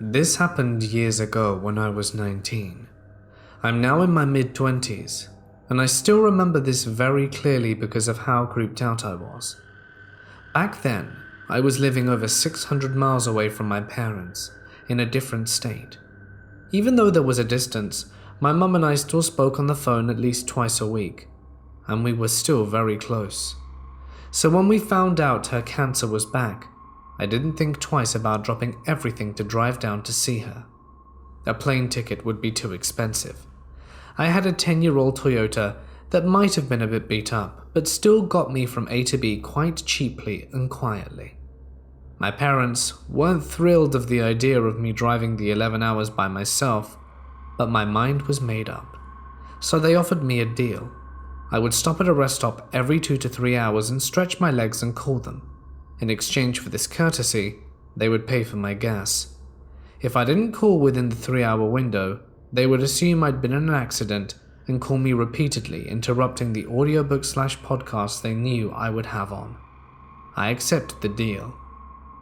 This happened years ago when I was 19. I'm now in my mid-20s, and I still remember this very clearly because of how creeped out I was. Back then, I was living over 600 miles away from my parents, in a different state. Even though there was a distance, my mum and I still spoke on the phone at least twice a week, and we were still very close. So when we found out her cancer was back, I didn't think twice about dropping everything to drive down to see her. A plane ticket would be too expensive. I had a 10-year-old Toyota that might have been a bit beat up, but still got me from A to B quite cheaply and quietly. My parents weren't thrilled of the idea of me driving the 11 hours by myself, but my mind was made up. So they offered me a deal. I would stop at a rest stop every 2 to 3 hours and stretch my legs and call them. In exchange for this courtesy, they would pay for my gas. If I didn't call within the 3-hour window, they would assume I'd been in an accident and call me repeatedly, interrupting the audiobook/podcast they knew I would have on. I accepted the deal,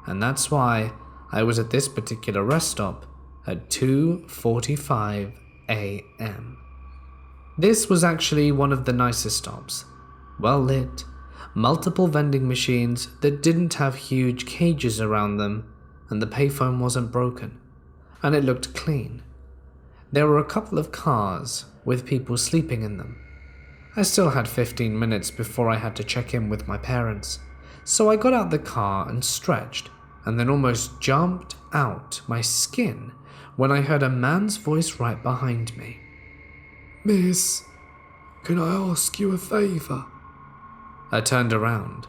and that's why I was at this particular rest stop at 2:45 a.m. This was actually one of the nicest stops, well lit, multiple vending machines that didn't have huge cages around them, and the payphone wasn't broken, and it looked clean. There were a couple of cars with people sleeping in them. I still had 15 minutes before I had to check in with my parents, so I got out the car and stretched, and then almost jumped out my skin when I heard a man's voice right behind me. "Miss, can I ask you a favor?" I turned around.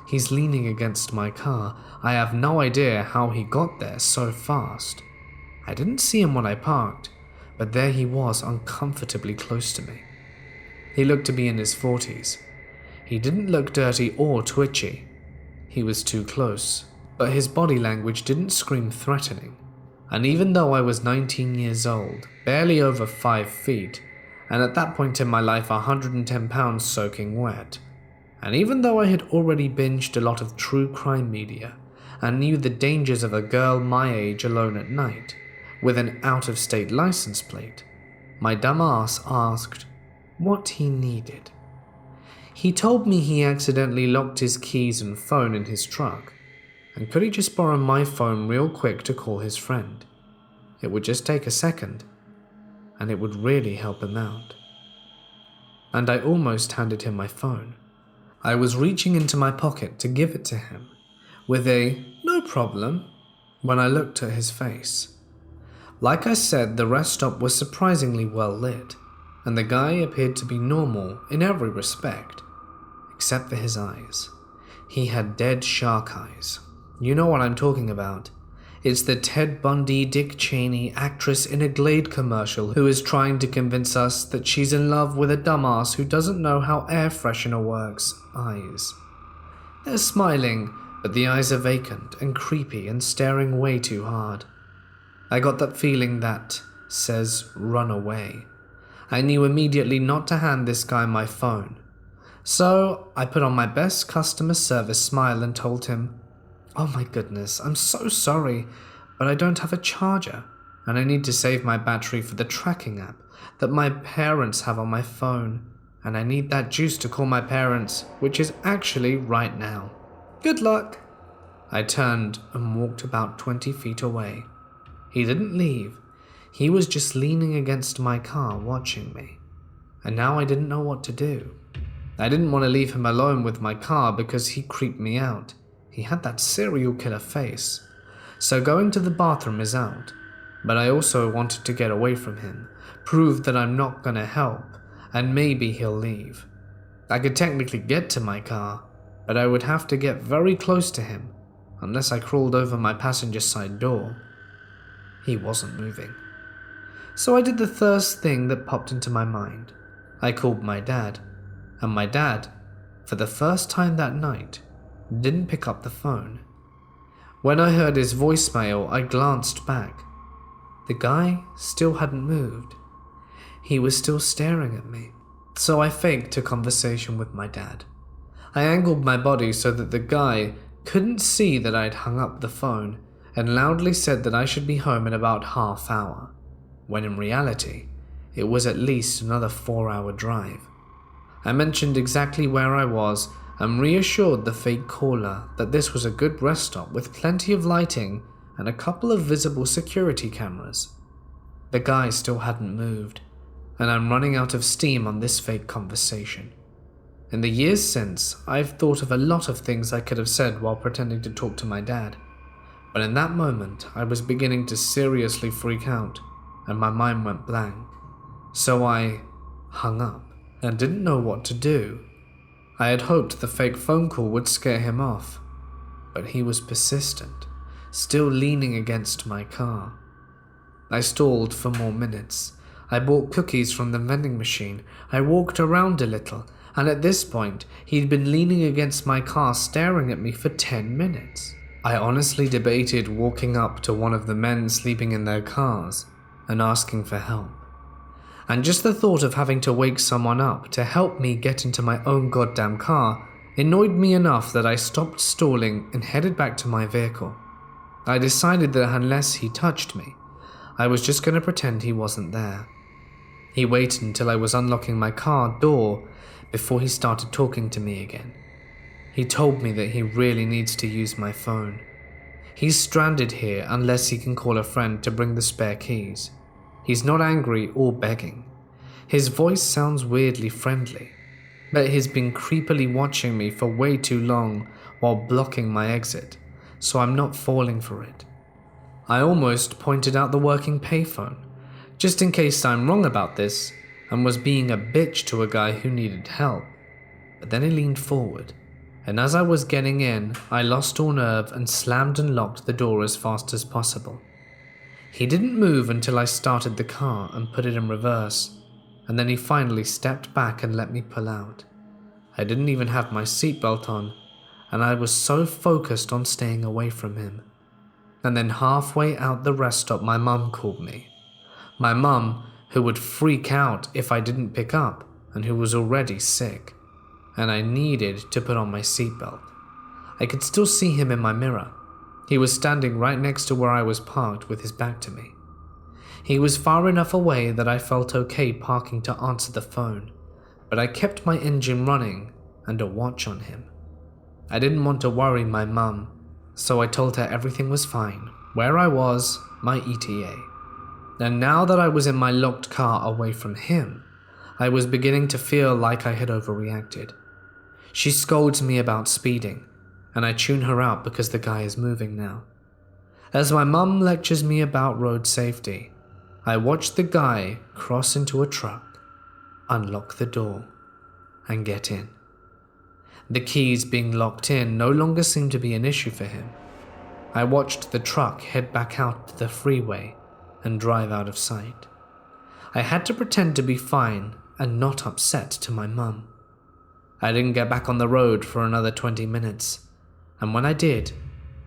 He's leaning against my car. I have no idea how he got there so fast. I didn't see him when I parked, but there he was, uncomfortably close to me. He looked to be in his 40s. He didn't look dirty or twitchy. He was too close, but his body language didn't scream threatening. And even though I was 19 years old, barely over 5 feet, and at that point in my life 110 pounds soaking wet, and even though I had already binged a lot of true crime media and knew the dangers of a girl my age alone at night, with an out-of-state license plate, my dumb ass asked what he needed. He told me he accidentally locked his keys and phone in his truck, and could he just borrow my phone real quick to call his friend? It would just take a second, and it would really help him out. And I almost handed him my phone. I was reaching into my pocket to give it to him, with a "no problem," when I looked at his face. Like I said, the rest stop was surprisingly well lit, and the guy appeared to be normal in every respect, except for his eyes. He had dead shark eyes. You know what I'm talking about. It's the Ted Bundy, Dick Cheney actress in a Glade commercial who is trying to convince us that she's in love with a dumbass who doesn't know how air freshener works eyes. They're smiling, but the eyes are vacant and creepy and staring way too hard. I got that feeling that says run away. I knew immediately not to hand this guy my phone. So I put on my best customer service smile and told him, "Oh my goodness, I'm so sorry, but I don't have a charger, and I need to save my battery for the tracking app that my parents have on my phone, and I need that juice to call my parents, which is actually right now. Good luck." I turned and walked about 20 feet away. He didn't leave. He was just leaning against my car watching me, and now I didn't know what to do. I didn't want to leave him alone with my car because he creeped me out. He had that serial killer face. So going to the bathroom is out, but I also wanted to get away from him, prove that I'm not gonna help, and maybe he'll leave. I could technically get to my car, but I would have to get very close to him, unless I crawled over my passenger side door. He wasn't moving. So I did the first thing that popped into my mind. I called my dad, and my dad, for the first time that night, didn't pick up the phone. When I heard his voicemail, I glanced back. The guy still hadn't moved. He was still staring at me. So I faked a conversation with my dad. I angled my body so that the guy couldn't see that I'd hung up the phone, and loudly said that I should be home in about half hour, when in reality, it was at least another 4-hour drive. I mentioned exactly where I was and reassured the fake caller that this was a good rest stop with plenty of lighting and a couple of visible security cameras. The guy still hadn't moved, and I'm running out of steam on this fake conversation. In the years since, I've thought of a lot of things I could have said while pretending to talk to my dad, but in that moment I was beginning to seriously freak out and my mind went blank. So I hung up and didn't know what to do. I had hoped the fake phone call would scare him off, but he was persistent, still leaning against my car. I stalled for more minutes. I bought cookies from the vending machine. I walked around a little, and at this point, he'd been leaning against my car staring at me for 10 minutes. I honestly debated walking up to one of the men sleeping in their cars and asking for help. And just the thought of having to wake someone up to help me get into my own goddamn car annoyed me enough that I stopped stalling and headed back to my vehicle. I decided that unless he touched me, I was just going to pretend he wasn't there. He waited until I was unlocking my car door before he started talking to me again. He told me that he really needs to use my phone. He's stranded here unless he can call a friend to bring the spare keys. He's not angry or begging. His voice sounds weirdly friendly, but he's been creepily watching me for way too long while blocking my exit, so I'm not falling for it. I almost pointed out the working payphone, just in case I'm wrong about this, and was being a bitch to a guy who needed help. But then he leaned forward, and as I was getting in, I lost all nerve and slammed and locked the door as fast as possible. He didn't move until I started the car and put it in reverse, and then he finally stepped back and let me pull out. I didn't even have my seatbelt on, and I was so focused on staying away from him. And then halfway out the rest stop, my mum called me. My mum, who would freak out if I didn't pick up and who was already sick, and I needed to put on my seatbelt. I could still see him in my mirror. He was standing right next to where I was parked with his back to me. He was far enough away that I felt okay parking to answer the phone, but I kept my engine running and a watch on him. I didn't want to worry my mum, so I told her everything was fine, where I was, my ETA. And now that I was in my locked car away from him, I was beginning to feel like I had overreacted. She scolds me about speeding, and I tune her out because the guy is moving now. As my mum lectures me about road safety, I watch the guy cross into a truck, unlock the door, and get in. The keys being locked in no longer seemed to be an issue for him. I watched the truck head back out to the freeway and drive out of sight. I had to pretend to be fine and not upset to my mum. I didn't get back on the road for another 20 minutes, and when I did,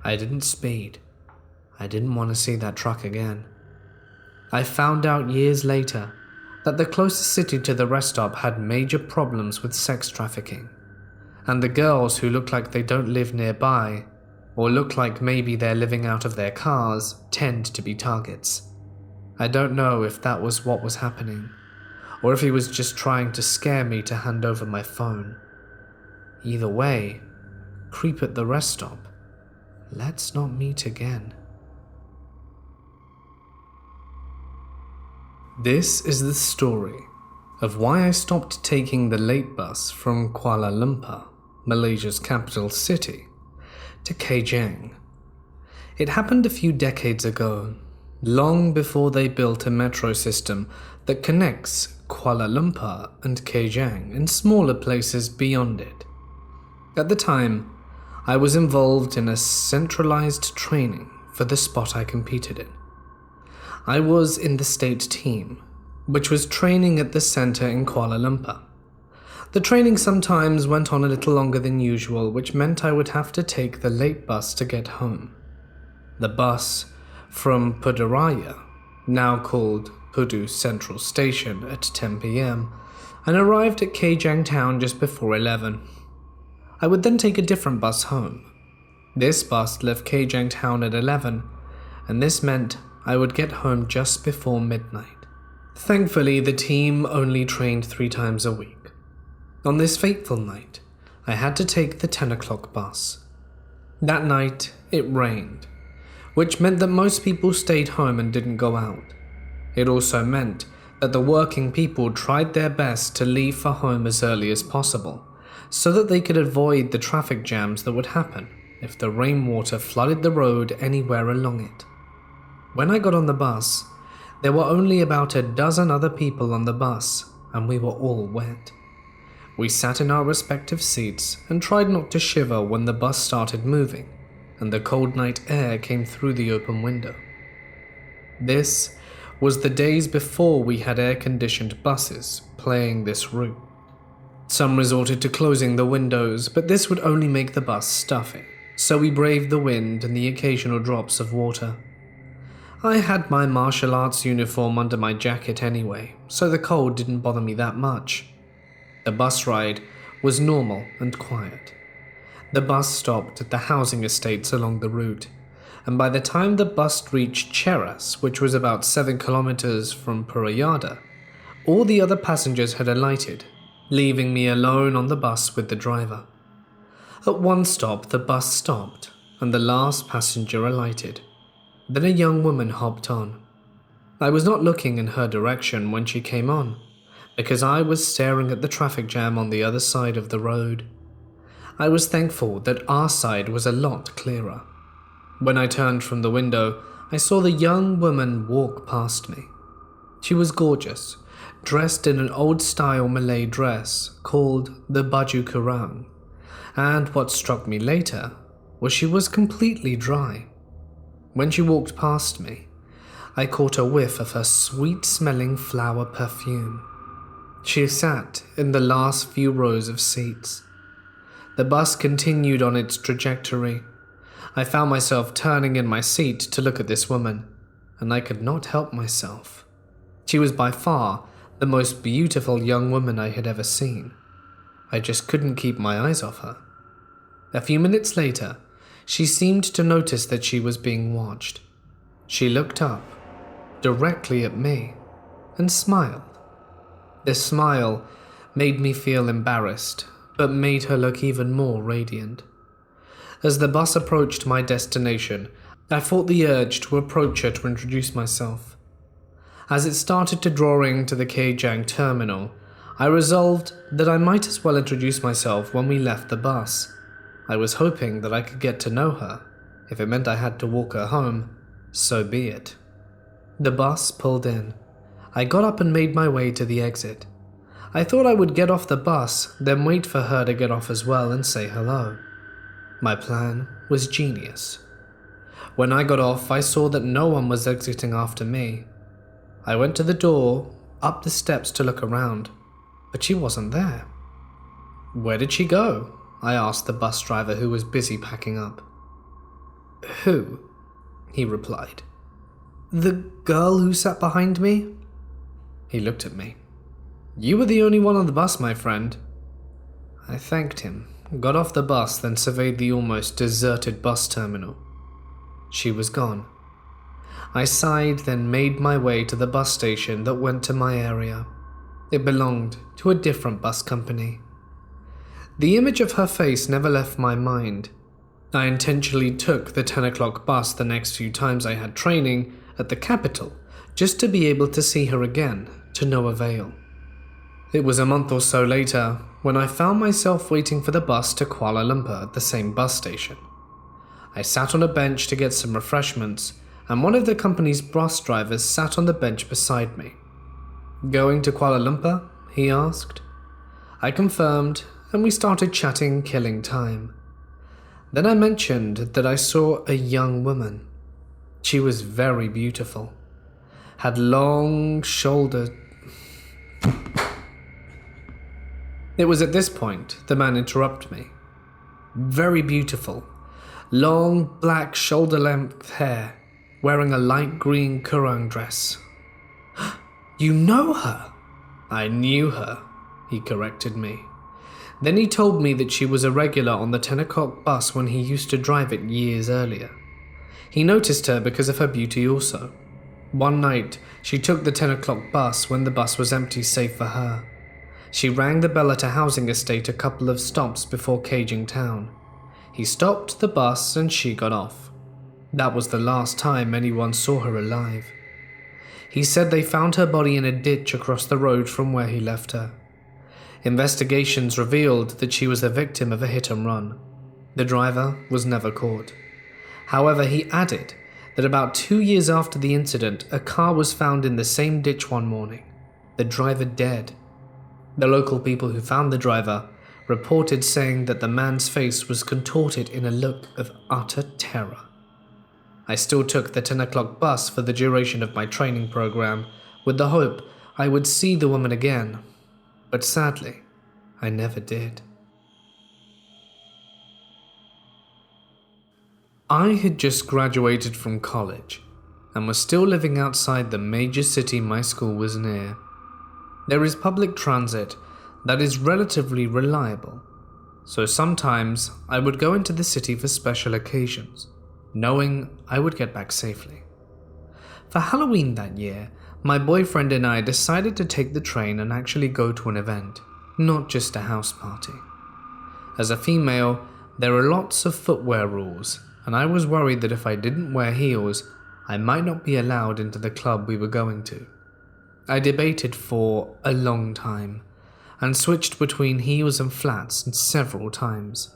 I didn't speed. I didn't want to see that truck again. I found out years later that the closest city to the rest stop had major problems with sex trafficking, and the girls who look like they don't live nearby, or look like maybe they're living out of their cars, tend to be targets. I don't know if that was what was happening, or if he was just trying to scare me to hand over my phone. Either way, creep at the rest stop. Let's not meet again. This is the story of why I stopped taking the late bus from Kuala Lumpur, Malaysia's capital city, to Kajang. It happened a few decades ago, long before they built a metro system that connects Kuala Lumpur and Kajang and smaller places beyond it. At the time, I was involved in a centralized training for the spot I competed in. I was in the state team, which was training at the center in Kuala Lumpur. The training sometimes went on a little longer than usual, which meant I would have to take the late bus to get home. The bus from Pudaraya, now called Pudu Central Station, at 10 p.m, and arrived at Kajang town just before 11. I would then take a different bus home. This bus left Kajang town at 11 and this meant I would get home just before midnight. Thankfully, the team only trained 3 times a week. On this fateful night, I had to take the 10 o'clock bus. That night, it rained, which meant that most people stayed home and didn't go out. It also meant that the working people tried their best to leave for home as early as possible, so that they could avoid the traffic jams that would happen if the rainwater flooded the road anywhere along it. When I got on the bus, there were only about a dozen other people on the bus, and we were all wet. We sat in our respective seats and tried not to shiver when the bus started moving, and the cold night air came through the open window. This was the days before we had air-conditioned buses playing this route. Some resorted to closing the windows, but this would only make the bus stuffy, so we braved the wind and the occasional drops of water. I had my martial arts uniform under my jacket anyway, so the cold didn't bother me that much. The bus ride was normal and quiet. The bus stopped at the housing estates along the route, and by the time the bus reached Cheras, which was about 7 kilometers from Purayada, all the other passengers had alighted, leaving me alone on the bus with the driver. At one stop, the bus stopped, and the last passenger alighted. Then a young woman hopped on. I was not looking in her direction when she came on, because I was staring at the traffic jam on the other side of the road. I was thankful that our side was a lot clearer. When I turned from the window, I saw the young woman walk past me. She was gorgeous, dressed in an old-style Malay dress called the baju kurung, and what struck me later was she was completely dry. When she walked past me, I caught a whiff of her sweet-smelling flower perfume. She sat in the last few rows of seats. The bus continued on its trajectory. I found myself turning in my seat to look at this woman, and I could not help myself. She was by far the most beautiful young woman I had ever seen. I just couldn't keep my eyes off her. A few minutes later, she seemed to notice that she was being watched. She looked up, directly at me, and smiled. This smile made me feel embarrassed, but made her look even more radiant. As the bus approached my destination, I fought the urge to approach her to introduce myself. As it started to draw into the Kajang terminal, I resolved that I might as well introduce myself when we left the bus. I was hoping that I could get to know her. If it meant I had to walk her home, so be it. The bus pulled in. I got up and made my way to the exit. I thought I would get off the bus, then wait for her to get off as well and say hello. My plan was genius. When I got off, I saw that no one was exiting after me. I went to the door, up the steps to look around, but she wasn't there. Where did she go? I asked the bus driver who was busy packing up. Who? He replied. The girl who sat behind me? He looked at me. You were the only one on the bus, my friend. I thanked him, got off the bus, then surveyed the almost deserted bus terminal. She was gone. I sighed, then made my way to the bus station that went to my area. It belonged to a different bus company. The image of her face never left my mind. I intentionally took the 10 o'clock bus the next few times I had training at the capital, just to be able to see her again, to no avail. It was a month or so later when I found myself waiting for the bus to Kuala Lumpur at the same bus station. I sat on a bench to get some refreshments, and one of the company's bus drivers sat on the bench beside me. Going to Kuala Lumpur? He asked. I confirmed, and we started chatting, killing time. Then I mentioned that I saw a young woman. She was very beautiful, had long shoulders. It was at this point the man interrupted me. Very beautiful, long black shoulder-length hair, wearing a light green kurung dress. You know her? I knew her, he corrected me. Then he told me that she was a regular on the 10 o'clock bus when he used to drive it years earlier. He noticed her because of her beauty also. One night, she took the 10 o'clock bus when the bus was empty save for her. She rang the bell at a housing estate a couple of stops before caging town. He stopped the bus and she got off. That was the last time anyone saw her alive. He said they found her body in a ditch across the road from where he left her. Investigations revealed that she was the victim of a hit and run. The driver was never caught. However, he added that about 2 years after the incident, a car was found in the same ditch one morning, the driver dead. The local people who found the driver reported saying that the man's face was contorted in a look of utter terror. I still took the 10 o'clock bus for the duration of my training program, with the hope I would see the woman again, but sadly, I never did. I had just graduated from college and was still living outside the major city my school was near. There is public transit that is relatively reliable, so sometimes I would go into the city for special occasions, knowing I would get back safely. For Halloween that year, my boyfriend and I decided to take the train and actually go to an event, not just a house party. As a female, there are lots of footwear rules, and I was worried that if I didn't wear heels, I might not be allowed into the club we were going to. I debated for a long time, and switched between heels and flats several times.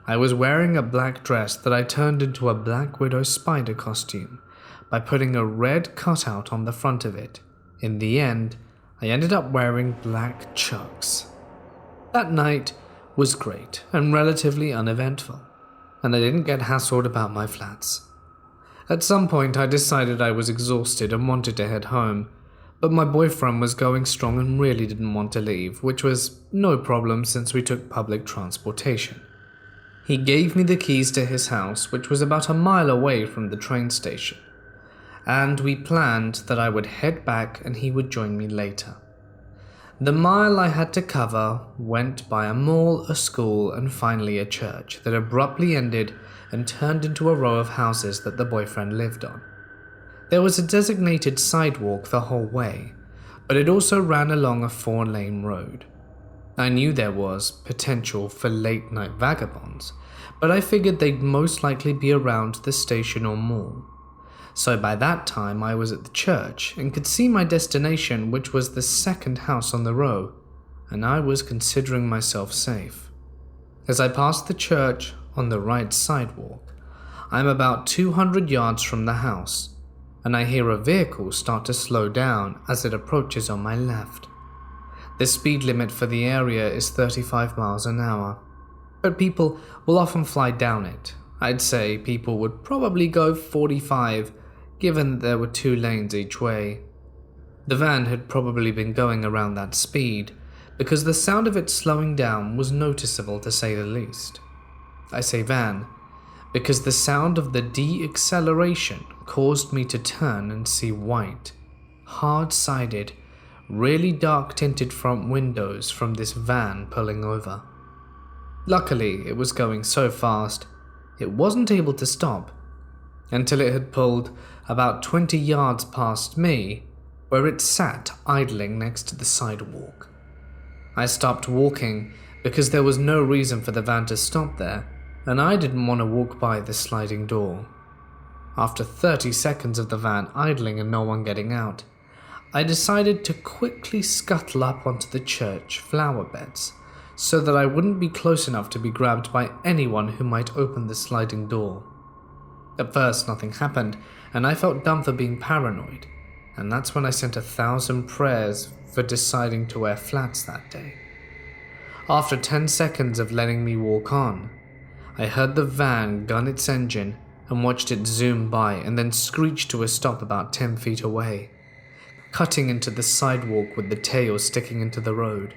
I was wearing a black dress that I turned into a Black Widow spider costume by putting a red cutout on the front of it. In the end, I ended up wearing black chucks. That night was great and relatively uneventful, and I didn't get hassled about my flats. At some point, I decided I was exhausted and wanted to head home, but my boyfriend was going strong and really didn't want to leave, which was no problem since we took public transportation. He gave me the keys to his house, which was about a mile away from the train station, and we planned that I would head back and he would join me later. The mile I had to cover went by a mall, a school, and finally a church that abruptly ended and turned into a row of houses that the boyfriend lived on. There was a designated sidewalk the whole way, but it also ran along a 4-lane road. I knew there was potential for late-night vagabonds, but I figured they'd most likely be around the station or mall. So by that time I was at the church and could see my destination, which was the second house on the row, and I was considering myself safe. As I passed the church on the right sidewalk, I'm about 200 yards from the house, and I hear a vehicle start to slow down as it approaches on my left. The speed limit for the area is 35 miles an hour, but people will often fly down it. I'd say people would probably go 45, given that there were 2 lanes each way. The van had probably been going around that speed, because the sound of it slowing down was noticeable to say the least. I say van, because the sound of the de-acceleration caused me to turn and see white, hard-sided, really dark-tinted front windows from this van pulling over. Luckily, it was going so fast, it wasn't able to stop, until it had pulled about 20 yards past me, where it sat idling next to the sidewalk. I stopped walking because there was no reason for the van to stop there, and I didn't want to walk by the sliding door. After 30 seconds of the van idling and no one getting out, I decided to quickly scuttle up onto the church flower beds so that I wouldn't be close enough to be grabbed by anyone who might open the sliding door. At first, nothing happened, and I felt dumb for being paranoid, and that's when I sent 1,000 prayers for deciding to wear flats that day. After 10 seconds of letting me walk on, I heard the van gun its engine and watched it zoom by and then screech to a stop about 10 feet away, cutting into the sidewalk with the tail sticking into the road.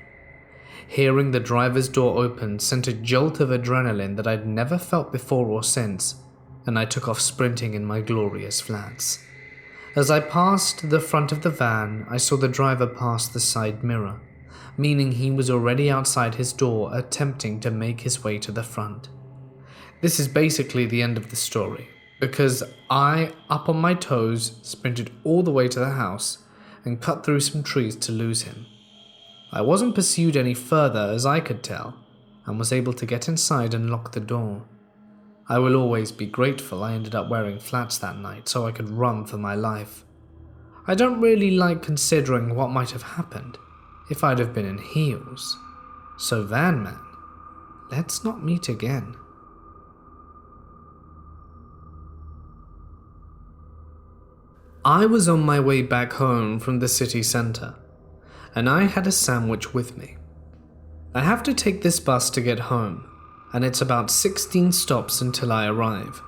Hearing the driver's door open sent a jolt of adrenaline that I'd never felt before or since, and I took off sprinting in my glorious flats. As I passed the front of the van, I saw the driver pass the side mirror, meaning he was already outside his door attempting to make his way to the front. This is basically the end of the story. because I, up on my toes, sprinted all the way to the house and cut through some trees to lose him. I wasn't pursued any further as I could tell, and was able to get inside and lock the door. I will always be grateful I ended up wearing flats that night so I could run for my life. I don't really like considering what might have happened if I'd have been in heels. So Van Man, let's not meet again. I was on my way back home from the city centre, and I had a sandwich with me. I have to take this bus to get home, and it's about 16 stops until I arrive.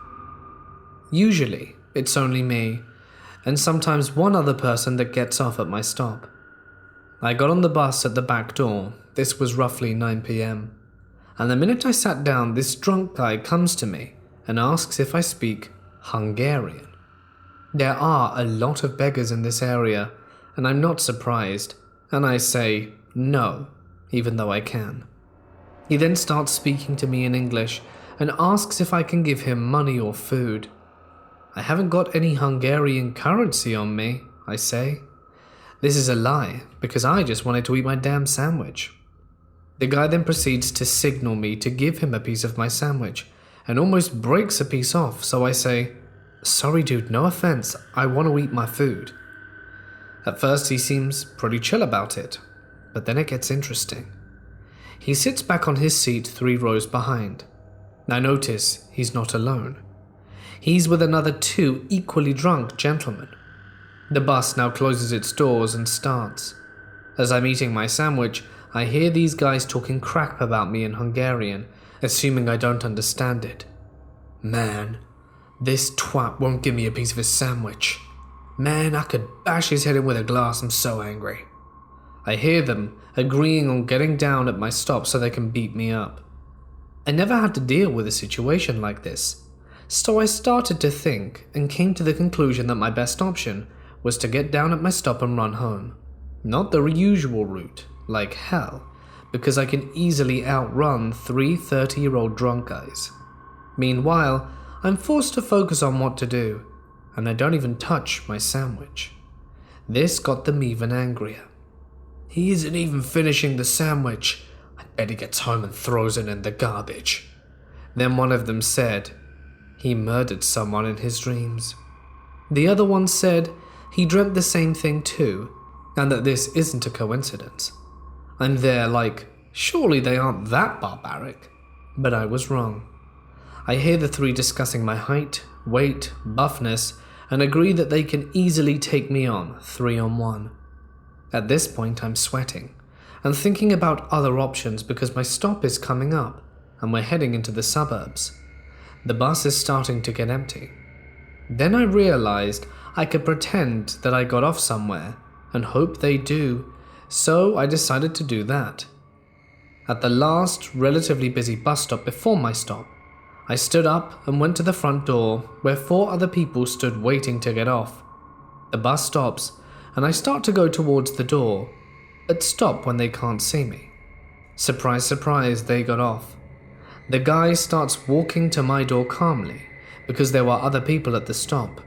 Usually, it's only me, and sometimes one other person that gets off at my stop. I got on the bus at the back door. This was roughly 9 p.m. And the minute I sat down, this drunk guy comes to me and asks if I speak Hungarian. There are a lot of beggars in this area, and I'm not surprised, and I say no, even though I can. He then starts speaking to me in English and asks if I can give him money or food. I haven't got any Hungarian currency on me, I say. This is a lie, because I just wanted to eat my damn sandwich. The guy then proceeds to signal me to give him a piece of my sandwich, and almost breaks a piece off, so I say, "Sorry dude, no offense, I want to eat my food." At first he seems pretty chill about it, but then it gets interesting. He sits back on his seat 3 rows behind. I notice he's not alone. He's with another 2 equally drunk gentlemen. The bus now closes its doors and starts. As I'm eating my sandwich, I hear these guys talking crap about me in Hungarian, assuming I don't understand it. "Man, this twat won't give me a piece of his sandwich. Man, I could bash his head in with a glass, I'm so angry." I hear them agreeing on getting down at my stop so they can beat me up. I never had to deal with a situation like this, so I started to think and came to the conclusion that my best option was to get down at my stop and run home. Not the usual route, like hell, because I can easily outrun 3 30-year-old drunk guys. Meanwhile, I'm forced to focus on what to do, and I don't even touch my sandwich. This got them even angrier. "He isn't even finishing the sandwich. I bet he gets home and throws it in the garbage." Then one of them said he murdered someone in his dreams. The other one said he dreamt the same thing too, and that this isn't a coincidence. I'm there like, surely they aren't that barbaric. But I was wrong. I hear the 3 discussing my height, weight, buffness, and agree that they can easily take me on 3-on-1. At this point I'm sweating, and thinking about other options because my stop is coming up, and we're heading into the suburbs. The bus is starting to get empty. Then I realized I could pretend that I got off somewhere, and hope they do, so I decided to do that. At the last relatively busy bus stop before my stop, I stood up and went to the front door where 4 other people stood waiting to get off. The bus stops, and I start to go towards the door, but stop when they can't see me. Surprise, surprise, they got off. The guy starts walking to my door calmly, because there were other people at the stop.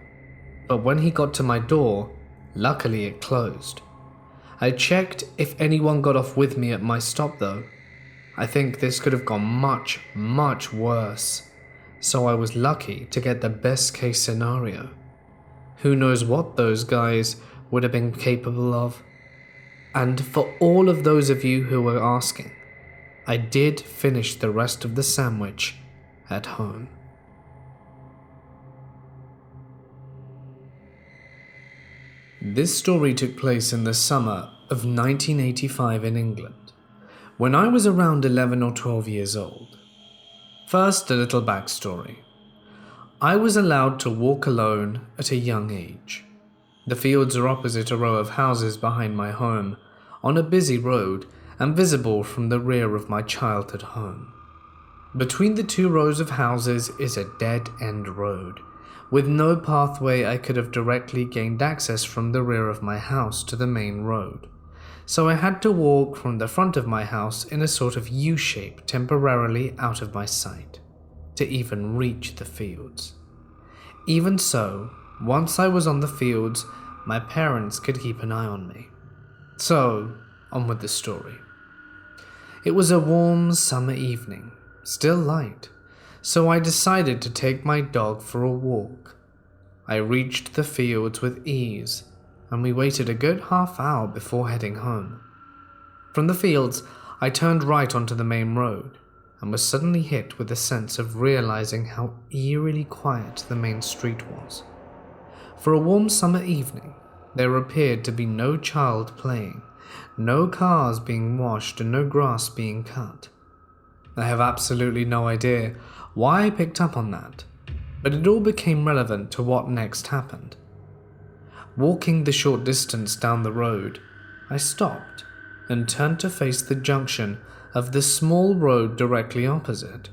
But when he got to my door, luckily it closed. I checked if anyone got off with me at my stop though. I think this could have gone much, much worse. So I was lucky to get the best case scenario. Who knows what those guys would have been capable of. And for all of those of you who were asking, I did finish the rest of the sandwich at home. This story took place in the summer of 1985 in England, when I was around 11 or 12 years old. First, a little backstory. I was allowed to walk alone at a young age. The fields are opposite a row of houses behind my home, on a busy road and visible from the rear of my childhood home. Between the 2 rows of houses is a dead-end road, with no pathway I could have directly gained access from the rear of my house to the main road, so I had to walk from the front of my house in a sort of U-shape temporarily out of my sight, to even reach the fields. Even so, once I was on the fields, my parents could keep an eye on me. So, on with the story. It was a warm summer evening, still light, so I decided to take my dog for a walk. I reached the fields with ease, and we waited a good half-hour before heading home. From the fields, I turned right onto the main road, and was suddenly hit with a sense of realizing how eerily quiet the main street was. For a warm summer evening, there appeared to be no child playing, no cars being washed, and no grass being cut. I have absolutely no idea why I picked up on that, but it all became relevant to what next happened. Walking the short distance down the road, I stopped and turned to face the junction of the small road directly opposite,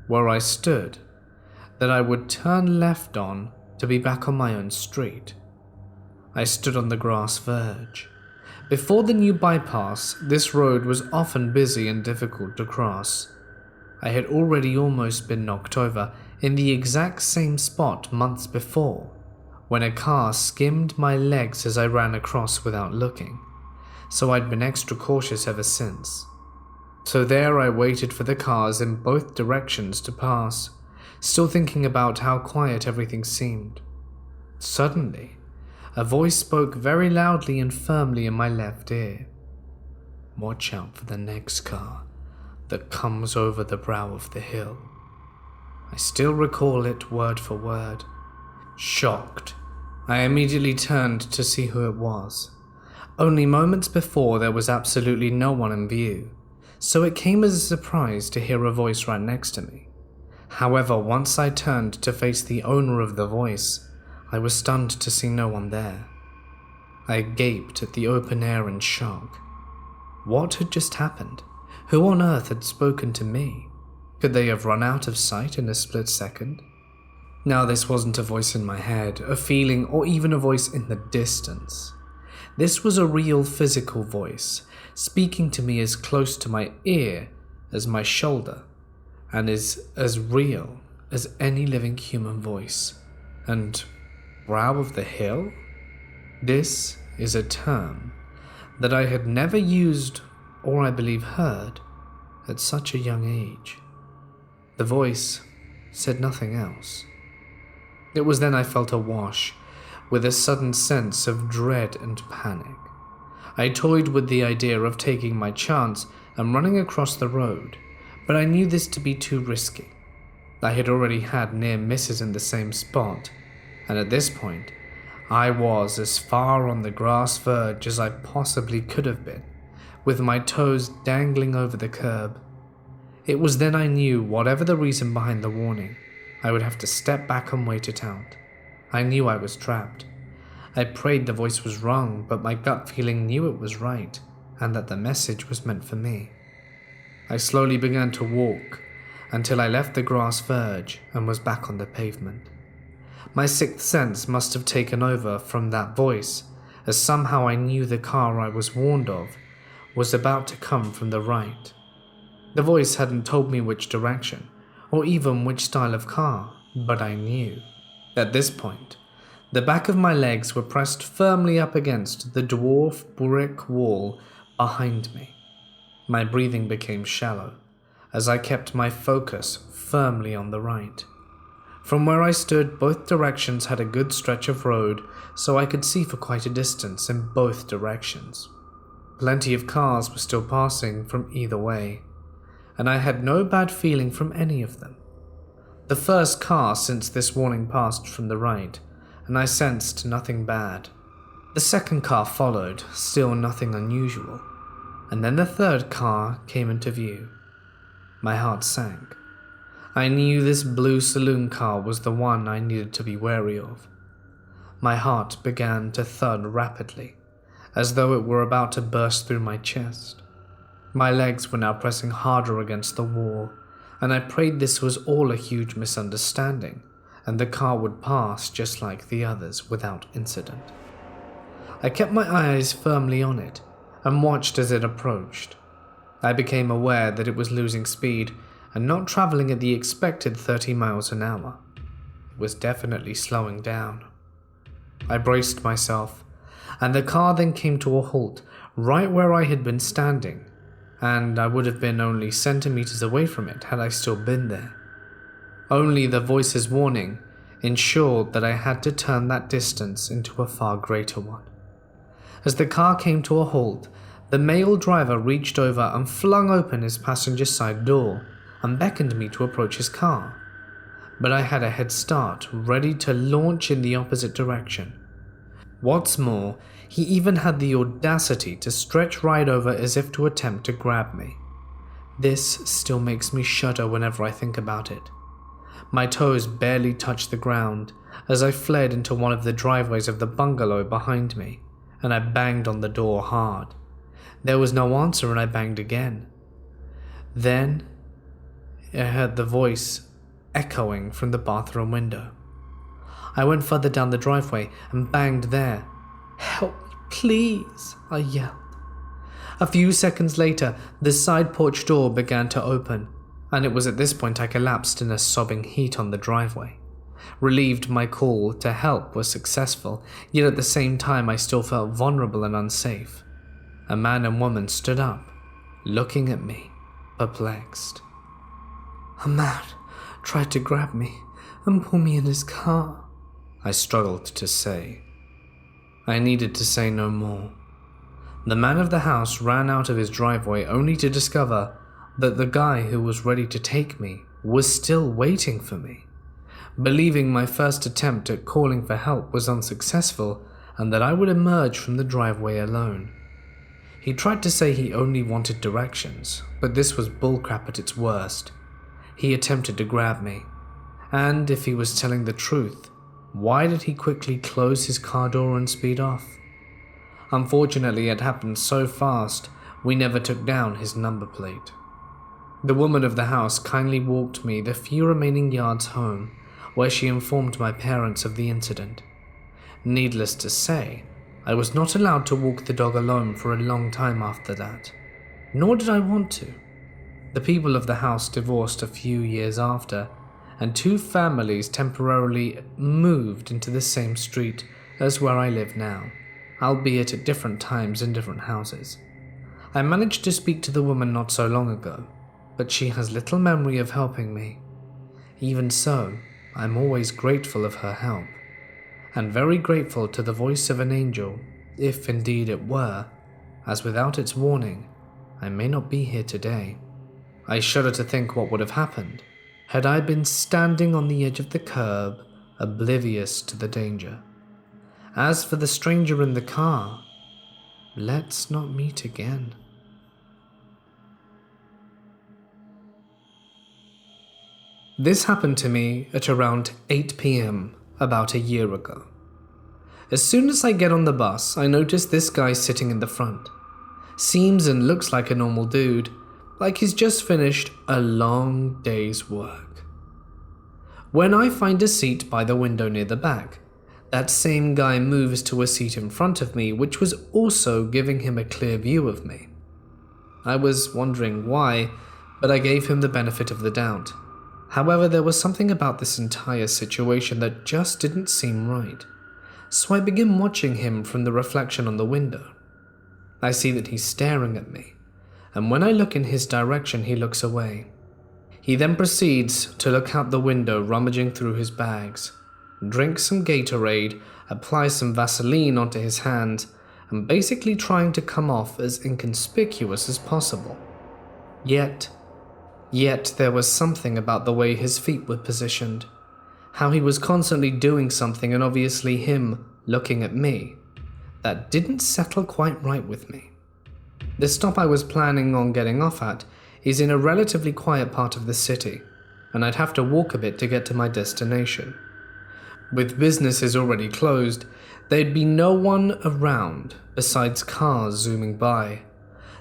where I stood, that I would turn left on to be back on my own street. I stood on the grass verge. Before the new bypass, this road was often busy and difficult to cross. I had already almost been knocked over in the exact same spot months before, when a car skimmed my legs as I ran across without looking, so I'd been extra cautious ever since. So there I waited for the cars in both directions to pass, still thinking about how quiet everything seemed. Suddenly, a voice spoke very loudly and firmly in my left ear. "Watch out for the next car that comes over the brow of the hill." I still recall it word for word. Shocked, I immediately turned to see who it was. Only moments before, there was absolutely no one in view, so it came as a surprise to hear a voice right next to me. However, once I turned to face the owner of the voice, I was stunned to see no one there. I gaped at the open air in shock. What had just happened? Who on earth had spoken to me? Could they have run out of sight in a split second? Now, this wasn't a voice in my head, a feeling, or even a voice in the distance. This was a real physical voice, speaking to me as close to my ear as my shoulder, and is as real as any living human voice. And brow of the hill? This is a term that I had never used, or I believe heard, at such a young age. The voice said nothing else. It was then I felt awash with a sudden sense of dread and panic. I toyed with the idea of taking my chance and running across the road, but I knew this to be too risky. I had already had near misses in the same spot, and at this point, I was as far on the grass verge as I possibly could have been, with my toes dangling over the curb. It was then I knew, whatever the reason behind the warning, I would have to step back and wait it out. I knew I was trapped. I prayed the voice was wrong, but my gut feeling knew it was right, and that the message was meant for me. I slowly began to walk until I left the grass verge and was back on the pavement. My sixth sense must have taken over from that voice, as somehow I knew the car I was warned of was about to come from the right. The voice hadn't told me which direction, or even which style of car, but I knew. At this point, the back of my legs were pressed firmly up against the dwarf brick wall behind me. My breathing became shallow, as I kept my focus firmly on the right. From where I stood, both directions had a good stretch of road, so I could see for quite a distance in both directions. Plenty of cars were still passing from either way, and I had no bad feeling from any of them. The first car since this warning passed from the right, and I sensed nothing bad. The second car followed, still nothing unusual, and then the third car came into view. My heart sank. I knew this blue saloon car was the one I needed to be wary of. My heart began to thud rapidly, as though it were about to burst through my chest. My legs were now pressing harder against the wall, and I prayed this was all a huge misunderstanding, and the car would pass just like the others without incident. I kept my eyes firmly on it, and watched as it approached. I became aware that it was losing speed, and not traveling at the expected 30 miles an hour. was definitely slowing down. I braced myself, and the car then came to a halt right where I had been standing, and I would have been only centimeters away from it had I still been there. Only the voice's warning ensured that I had to turn that distance into a far greater one. As the car came to a halt, the male driver reached over and flung open his passenger side door and beckoned me to approach his car. But I had a head start, ready to launch in the opposite direction. What's more, he even had the audacity to stretch right over as if to attempt to grab me. This still makes me shudder whenever I think about it. My toes barely touched the ground as I fled into one of the driveways of the bungalow behind me, and I banged on the door hard. There was no answer, and I banged again. Then I heard the voice echoing from the bathroom window. I went further down the driveway and banged there. "Help me, please," I yelled. A few seconds later, the side porch door began to open, and it was at this point I collapsed in a sobbing heap on the driveway. Relieved my call to help was successful, yet at the same time I still felt vulnerable and unsafe. A man and woman stood up, looking at me, perplexed. "A man tried to grab me and pull me in his car," I struggled to say. I needed to say no more. The man of the house ran out of his driveway only to discover that the guy who was ready to take me was still waiting for me. Believing my first attempt at calling for help was unsuccessful and that I would emerge from the driveway alone. He tried to say he only wanted directions, but this was bullcrap at its worst. He attempted to grab me, and if he was telling the truth, why did he quickly close his car door and speed off? Unfortunately, it happened so fast, we never took down his number plate. The woman of the house kindly walked me the few remaining yards home, where she informed my parents of the incident. Needless to say, I was not allowed to walk the dog alone for a long time after that, nor did I want to. The people of the house divorced a few years after, and two families temporarily moved into the same street as where I live now, albeit at different times in different houses. I managed to speak to the woman not so long ago, but she has little memory of helping me. Even so, I'm always grateful of her help, and very grateful to the voice of an angel, if indeed it were, as without its warning, I may not be here today. I shudder to think what would have happened had I been standing on the edge of the curb, oblivious to the danger. As for the stranger in the car, let's not meet again. This happened to me at around 8 p.m. about a year ago. As soon as I get on the bus, I notice this guy sitting in the front. Seems and looks like a normal dude, like he's just finished a long day's work. When I find a seat by the window near the back, that same guy moves to a seat in front of me, which was also giving him a clear view of me. I was wondering why, but I gave him the benefit of the doubt. However, there was something about this entire situation that just didn't seem right, so I begin watching him from the reflection on the window. I see that he's staring at me, and when I look in his direction, he looks away. He then proceeds to look out the window, rummaging through his bags, drinks some Gatorade, applies some Vaseline onto his hands, and basically trying to come off as inconspicuous as possible. Yet there was something about the way his feet were positioned, how he was constantly doing something and obviously him looking at me, that didn't settle quite right with me. The stop I was planning on getting off at is in a relatively quiet part of the city, and I'd have to walk a bit to get to my destination. With businesses already closed, there'd be no one around besides cars zooming by.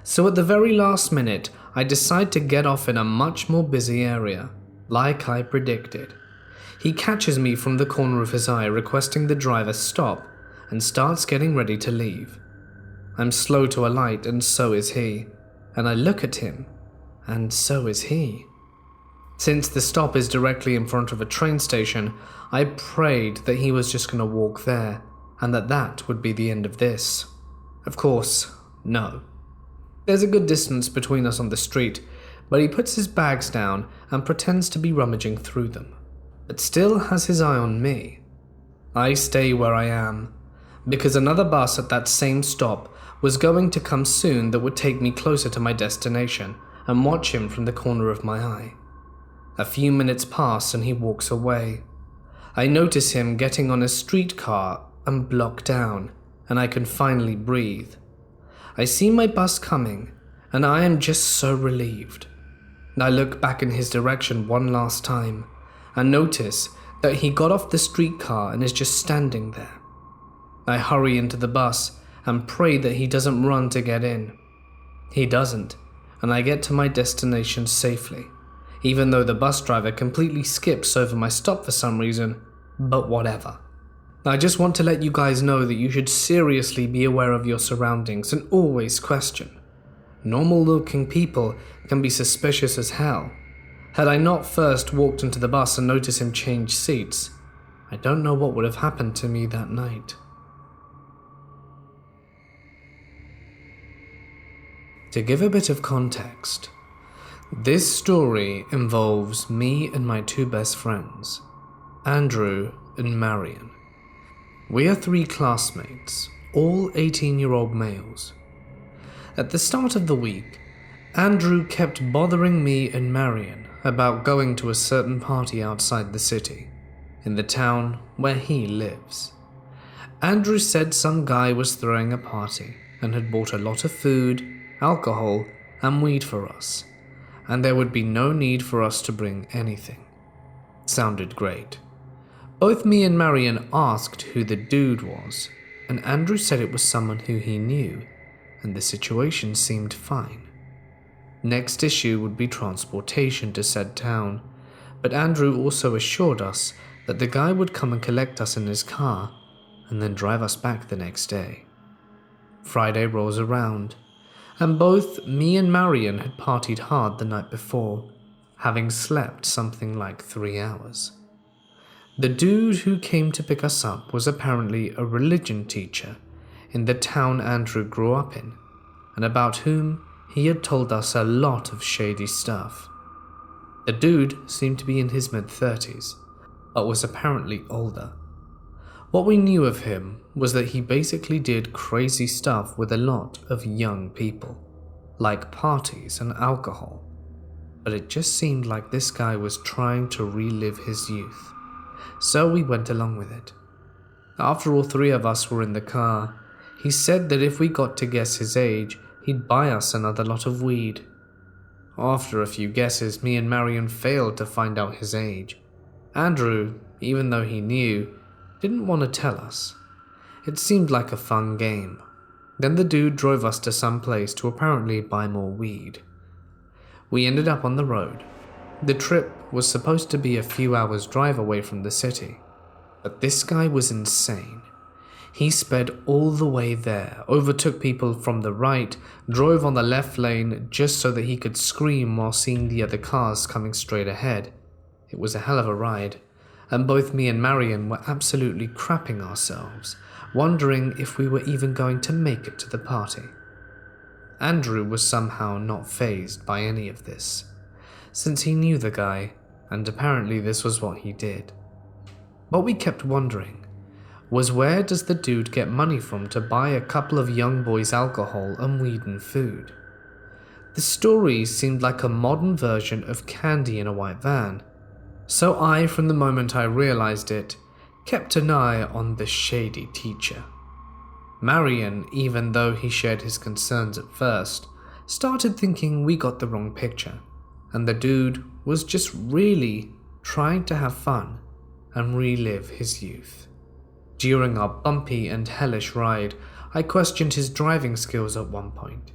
So at the very last minute, I decide to get off in a much more busy area, like I predicted. He catches me from the corner of his eye, requesting the driver stop, and starts getting ready to leave. I'm slow to alight, and so is he, and I look at him, and so is he. Since the stop is directly in front of a train station, I prayed that he was just going to walk there, and that would be the end of this. Of course, no. There's a good distance between us on the street, but he puts his bags down and pretends to be rummaging through them, but still has his eye on me. I stay where I am, because another bus at that same stop was going to come soon that would take me closer to my destination, and watch him from the corner of my eye. A few minutes pass and he walks away. I notice him getting on a streetcar and block down, and I can finally breathe. I see my bus coming, and I am just so relieved. I look back in his direction one last time, and notice that he got off the streetcar and is just standing there. I hurry into the bus and pray that he doesn't run to get in. He doesn't, and I get to my destination safely, even though the bus driver completely skips over my stop for some reason, but whatever. I just want to let you guys know that you should seriously be aware of your surroundings and always question. Normal-looking people can be suspicious as hell. Had I not first walked into the bus and noticed him change seats, I don't know what would have happened to me that night. To give a bit of context, this story involves me and my two best friends, Andrew and Marion. We are 3 classmates, all 18-year-old males. At the start of the week, Andrew kept bothering me and Marion about going to a certain party outside the city, in the town where he lives. Andrew said some guy was throwing a party and had bought a lot of food, alcohol, and weed for us, and there would be no need for us to bring anything. Sounded great. Both me and Marion asked who the dude was, and Andrew said it was someone who he knew, and the situation seemed fine. Next issue would be transportation to said town, but Andrew also assured us that the guy would come and collect us in his car and then drive us back the next day. Friday rolls around, and both me and Marion had partied hard the night before, having slept something like 3 hours. The dude who came to pick us up was apparently a religion teacher in the town Andrew grew up in, and about whom he had told us a lot of shady stuff. The dude seemed to be in his mid-30s, but was apparently older. What we knew of him was that he basically did crazy stuff with a lot of young people, like parties and alcohol, but it just seemed like this guy was trying to relive his youth, so we went along with it. After all 3 of us were in the car, he said that if we got to guess his age, he'd buy us another lot of weed. After a few guesses, me and Marion failed to find out his age. Andrew, even though he knew, didn't want to tell us. It seemed like a fun game. Then the dude drove us to some place to apparently buy more weed. We ended up on the road. The trip was supposed to be a few hours drive away from the city, but this guy was insane. He sped all the way there, overtook people from the right, drove on the left lane just so that he could scream while seeing the other cars coming straight ahead. It was a hell of a ride, and both me and Marion were absolutely crapping ourselves, wondering if we were even going to make it to the party. Andrew was somehow not fazed by any of this, since he knew the guy, and apparently this was what he did. What we kept wondering was, where does the dude get money from to buy a couple of young boys alcohol and weed and food? The story seemed like a modern version of Candy in a White Van, so I, from the moment I realized it, kept an eye on the shady teacher. Marion, even though he shared his concerns at first, started thinking we got the wrong picture, and the dude was just really trying to have fun and relive his youth. During our bumpy and hellish ride, I questioned his driving skills at one point.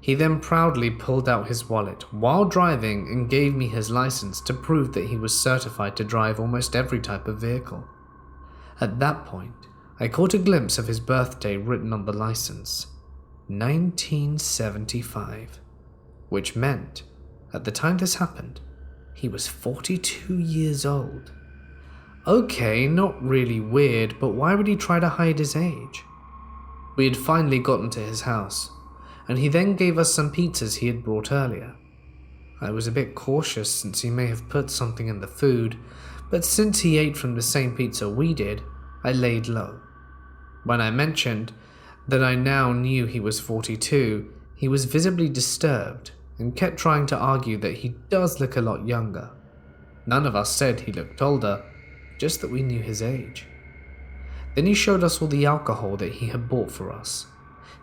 He then proudly pulled out his wallet while driving and gave me his license to prove that he was certified to drive almost every type of vehicle. At that point, I caught a glimpse of his birthday written on the license, 1975, which meant, at the time this happened, He was 42 years old. Okay, not really weird, but why would he try to hide his age? We had finally gotten to his house, and he then gave us some pizzas he had brought earlier. I was a bit cautious since he may have put something in the food, but since he ate from the same pizza we did, I laid low. When I mentioned that I now knew he was 42, he was visibly disturbed and kept trying to argue that he does look a lot younger. None of us said he looked older, just that we knew his age. Then he showed us all the alcohol that he had bought for us.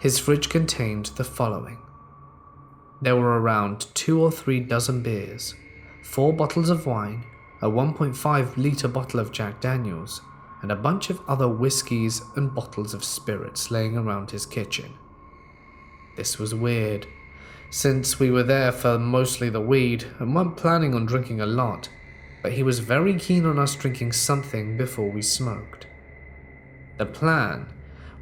His fridge contained the following. There were around 2 or 3 dozen beers, 4 bottles of wine, a 1.5-litre bottle of Jack Daniels, and a bunch of other whiskies and bottles of spirits laying around his kitchen. This was weird, since we were there for mostly the weed and weren't planning on drinking a lot, but he was very keen on us drinking something before we smoked. The plan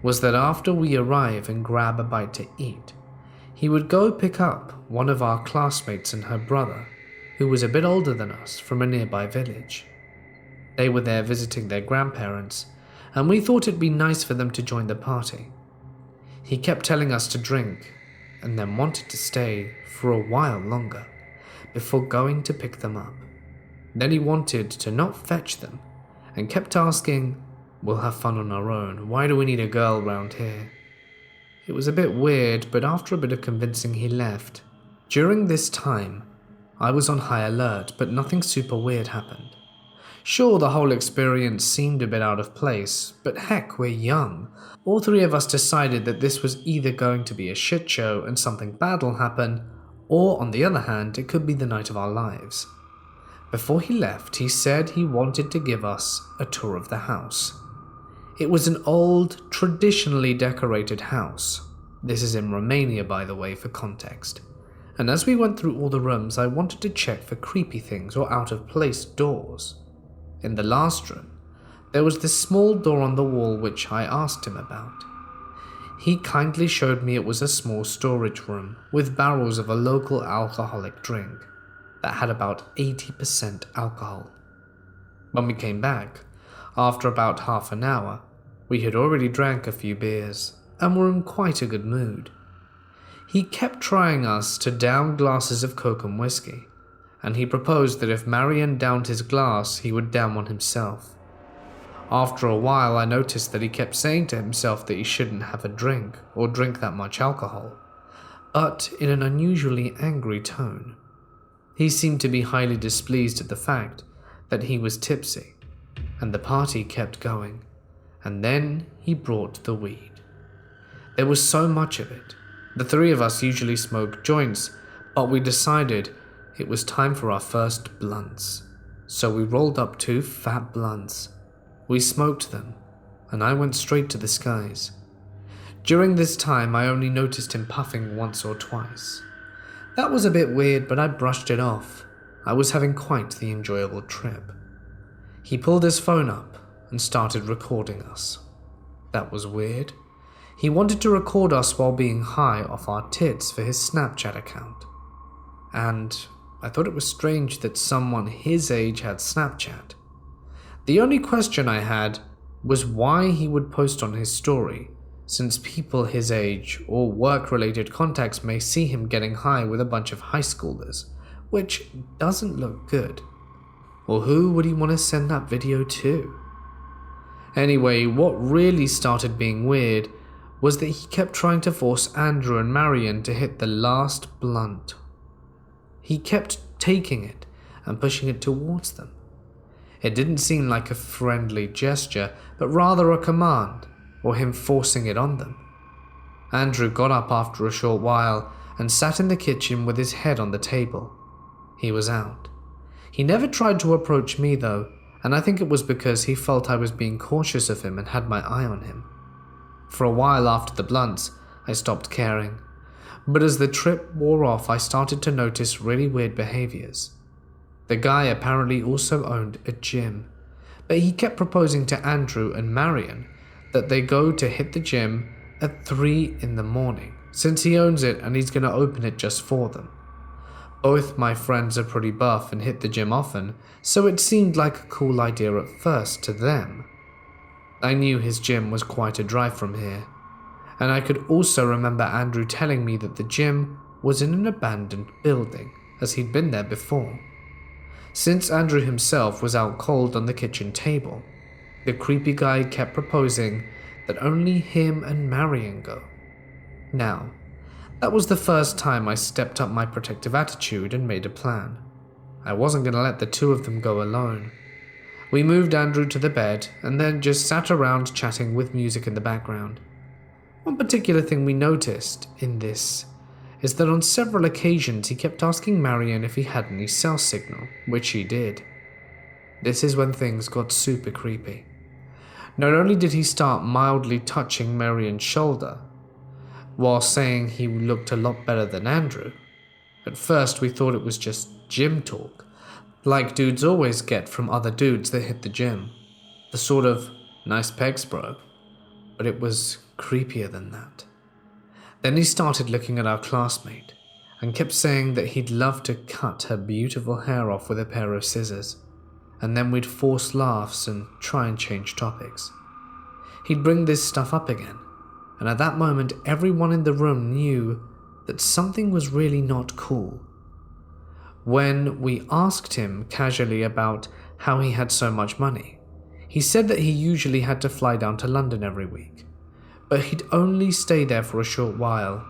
was that after we arrive and grab a bite to eat, he would go pick up one of our classmates and her brother, who was a bit older than us, from a nearby village. They were there visiting their grandparents, and we thought it'd be nice for them to join the party. He kept telling us to drink, and then wanted to stay for a while longer, before going to pick them up. Then he wanted to not fetch them, and kept asking, "We'll have fun on our own, why do we need a girl round here?" It was a bit weird, but after a bit of convincing he left. During this time, I was on high alert, but nothing super weird happened. Sure, the whole experience seemed a bit out of place, but heck, we're young. All 3 of us decided that this was either going to be a shit show and something bad will happen, or on the other hand, it could be the night of our lives. Before he left, he said he wanted to give us a tour of the house. It was an old, traditionally decorated house. This is in Romania, by the way, for context. And as we went through all the rooms, I wanted to check for creepy things or out-of-place doors. In the last room, there was this small door on the wall which I asked him about. He kindly showed me it was a small storage room with barrels of a local alcoholic drink that had about 80% alcohol. When we came back, after about half an hour, we had already drank a few beers and were in quite a good mood. He kept trying us to down glasses of Coke and whiskey, and he proposed that if Marion downed his glass, he would down one himself. After a while, I noticed that he kept saying to himself that he shouldn't have a drink or drink that much alcohol, but in an unusually angry tone. He seemed to be highly displeased at the fact that he was tipsy, and the party kept going, and then he brought the weed. There was so much of it. The 3 of us usually smoked joints, but we decided it was time for our first blunts, so we rolled up 2 fat blunts. We smoked them, and I went straight to the skies. During this time, I only noticed him puffing once or twice. That was a bit weird, but I brushed it off. I was having quite the enjoyable trip. He pulled his phone up and started recording us. That was weird. He wanted to record us while being high off our tits for his Snapchat account. And I thought it was strange that someone his age had Snapchat. The only question I had was why he would post on his story, since people his age or work-related contacts may see him getting high with a bunch of high schoolers, which doesn't look good. Or who would he want to send that video to? Anyway, what really started being weird was that he kept trying to force Andrew and Marion to hit the last blunt. He kept taking it and pushing it towards them. It didn't seem like a friendly gesture, but rather a command, or him forcing it on them. Andrew got up after a short while and sat in the kitchen with his head on the table. He was out. He never tried to approach me though, and I think it was because he felt I was being cautious of him and had my eye on him. For a while after the blunts, I stopped caring. But as the trip wore off, I started to notice really weird behaviors. The guy apparently also owned a gym, but he kept proposing to Andrew and Marion that they go to hit the gym at 3 in the morning, since he owns it and he's going to open it just for them. Both my friends are pretty buff and hit the gym often, so it seemed like a cool idea at first to them. I knew his gym was quite a drive from here, and I could also remember Andrew telling me that the gym was in an abandoned building, as he'd been there before. Since Andrew himself was out cold on the kitchen table, the creepy guy kept proposing that only him and Marion go. Now, that was the first time I stepped up my protective attitude and made a plan. I wasn't going to let the two of them go alone. We moved Andrew to the bed and then just sat around chatting with music in the background. One particular thing we noticed in this is that on several occasions he kept asking Marion if he had any cell signal, which he did. This is when things got super creepy. Not only did he start mildly touching Marion's shoulder, while saying he looked a lot better than Andrew. At first we thought it was just gym talk, like dudes always get from other dudes that hit the gym. The sort of, nice pegs bro, but it was creepier than that. Then he started looking at our classmate, and kept saying that he'd love to cut her beautiful hair off with a pair of scissors, and then we'd force laughs and try and change topics. He'd bring this stuff up again, and at that moment everyone in the room knew that something was really not cool. When we asked him casually about how he had so much money, he said that he usually had to fly down to London every week, but he'd only stay there for a short while,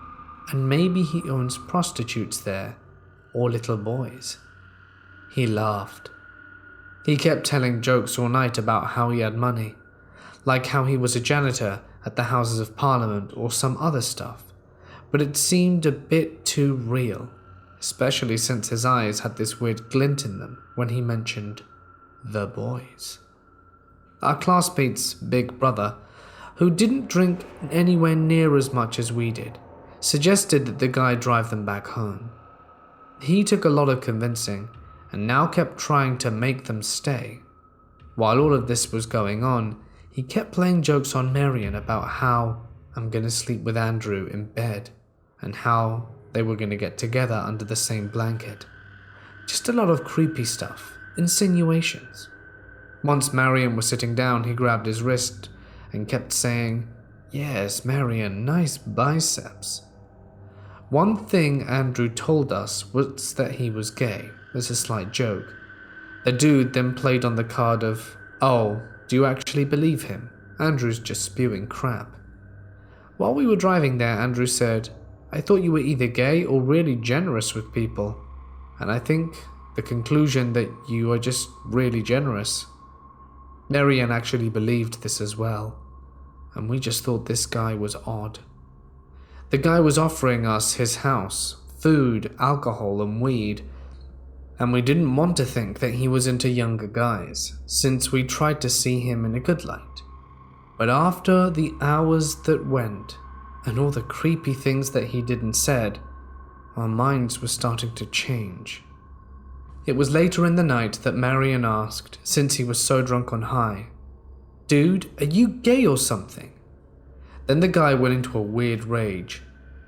and maybe he owns prostitutes there, or little boys. He laughed. He kept telling jokes all night about how he had money, like how he was a janitor at the Houses of Parliament or some other stuff, but it seemed a bit too real, especially since his eyes had this weird glint in them when he mentioned the boys. Our classmate's big brother, who didn't drink anywhere near as much as we did, suggested that the guy drive them back home. He took a lot of convincing and now kept trying to make them stay. While all of this was going on, he kept playing jokes on Marion about how I'm gonna sleep with Andrew in bed and how they were gonna get together under the same blanket. Just a lot of creepy stuff, insinuations. Once Marion was sitting down, he grabbed his wrist and kept saying, "Yes, Marion, nice biceps." One thing Andrew told us was that he was gay, as a slight joke. The dude then played on the card of, "Oh, do you actually believe him? Andrew's just spewing crap." While we were driving there, Andrew said, "I thought you were either gay or really generous with people, and I think the conclusion that you are just really generous." Marianne actually believed this as well, and we just thought this guy was odd. The guy was offering us his house, food, alcohol, and weed, and we didn't want to think that he was into younger guys, since we tried to see him in a good light. But after the hours that went, and all the creepy things that he did and said, our minds were starting to change. It was later in the night that Marion asked, since he was so drunk on high, "Dude, are you gay or something?" Then the guy went into a weird rage.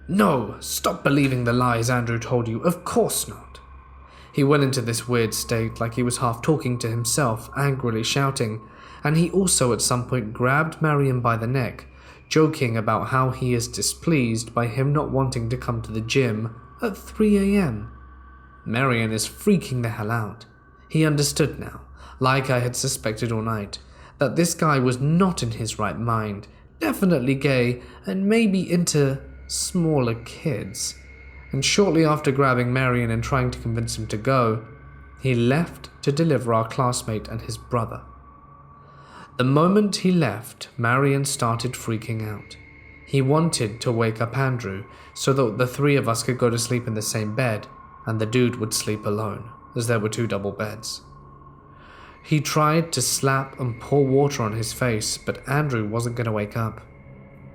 "No, stop believing the lies Andrew told you, of course not." He went into this weird state like he was half talking to himself, angrily shouting, and he also at some point grabbed Marion by the neck, joking about how he is displeased by him not wanting to come to the gym at 3 a.m. Marion is freaking the hell out. He understood now, like I had suspected all night, that this guy was not in his right mind, definitely gay, and maybe into smaller kids. And shortly after grabbing Marion and trying to convince him to go, he left to deliver our classmate and his brother. The moment he left, Marion started freaking out. He wanted to wake up Andrew so that the three of us could go to sleep in the same bed, and the dude would sleep alone, as there were 2 double beds. He tried to slap and pour water on his face, but Andrew wasn't going to wake up.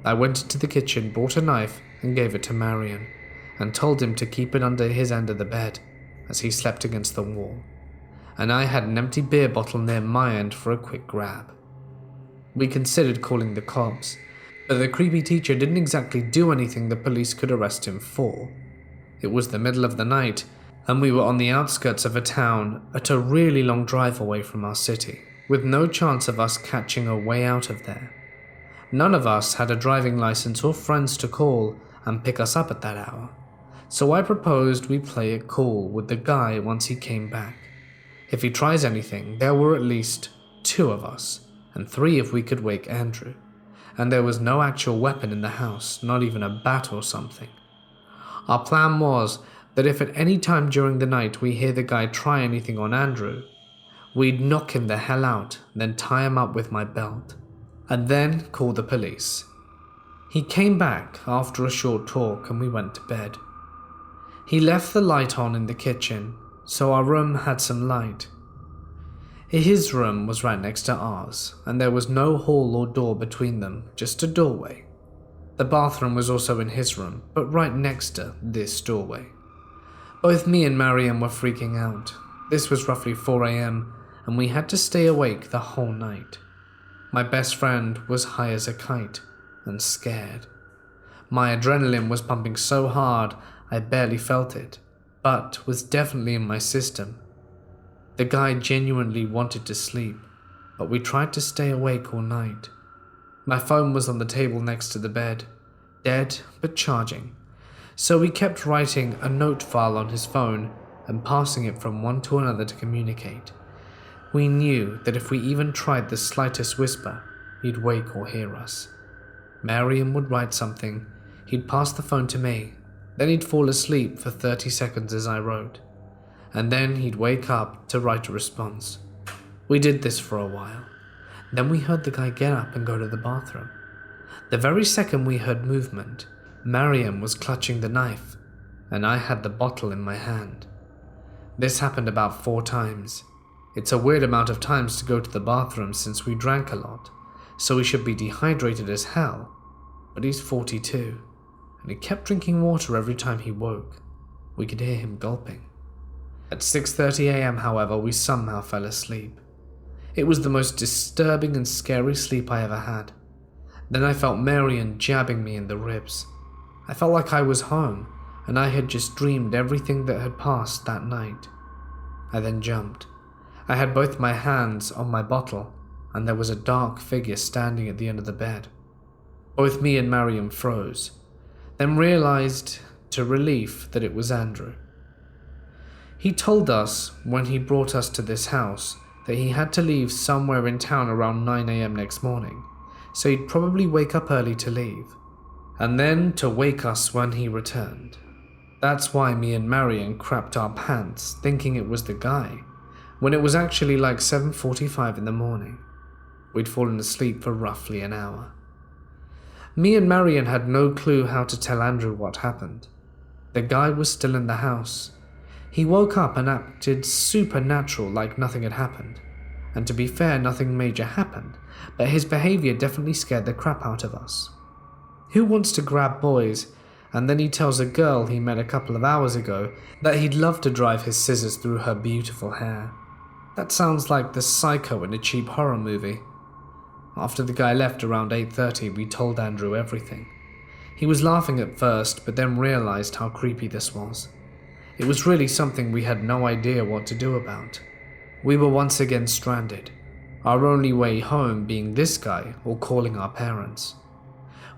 I went into the kitchen, brought a knife, and gave it to Marion, and told him to keep it under his end of the bed, as he slept against the wall, and I had an empty beer bottle near my end for a quick grab. We considered calling the cops, but the creepy teacher didn't exactly do anything the police could arrest him for. It was the middle of the night, and we were on the outskirts of a town at a really long drive away from our city, with no chance of us catching a way out of there. None of us had a driving license or friends to call and pick us up at that hour, so I proposed we play it cool with the guy once he came back. If he tries anything, there were at least 2 of us, and 3 if we could wake Andrew, and there was no actual weapon in the house, not even a bat or something. Our plan was that if at any time during the night we hear the guy try anything on Andrew, we'd knock him the hell out, then tie him up with my belt, and then call the police. He came back after a short talk and we went to bed. He left the light on in the kitchen, so our room had some light. His room was right next to ours, and there was no hall or door between them, just a doorway. The bathroom was also in his room, but right next to this doorway. Both me and Mariam were freaking out. This was roughly 4 a.m, and we had to stay awake the whole night. My best friend was high as a kite and scared. My adrenaline was pumping so hard I barely felt it, but was definitely in my system. The guy genuinely wanted to sleep, but we tried to stay awake all night. My phone was on the table next to the bed, dead but charging, so we kept writing a note file on his phone and passing it from one to another to communicate. We knew that if we even tried the slightest whisper, he'd wake or hear us. Mariam would write something, he'd pass the phone to me, then he'd fall asleep for 30 seconds as I wrote, and then he'd wake up to write a response. We did this for a while. Then we heard the guy get up and go to the bathroom. The very second we heard movement, Mariam was clutching the knife, and I had the bottle in my hand. This happened about 4 times. It's a weird amount of times to go to the bathroom since we drank a lot, so he should be dehydrated as hell, but he's 42, and he kept drinking water every time he woke. We could hear him gulping. At 6:30 a.m, however, we somehow fell asleep. It was the most disturbing and scary sleep I ever had. Then I felt Marian jabbing me in the ribs. I felt like I was home, and I had just dreamed everything that had passed that night. I then jumped. I had both my hands on my bottle, and there was a dark figure standing at the end of the bed. Both me and Mariam froze, then realized to relief that it was Andrew. He told us when he brought us to this house that he had to leave somewhere in town around 9 a.m. next morning, so he'd probably wake up early to leave, and then to wake us when he returned. That's why me and Marian crapped our pants thinking it was the guy, when it was actually like 7:45 in the morning. We'd fallen asleep for roughly an hour. Me and Marian had no clue how to tell Andrew what happened. The guy was still in the house. He woke up and acted supernatural like nothing had happened. And to be fair, nothing major happened, but his behavior definitely scared the crap out of us. Who wants to grab boys, and then he tells a girl he met a couple of hours ago that he'd love to drive his scissors through her beautiful hair? That sounds like the psycho in a cheap horror movie. After the guy left around 8:30, we told Andrew everything. He was laughing at first, but then realized how creepy this was. It was really something we had no idea what to do about. We were once again stranded, our only way home being this guy or calling our parents.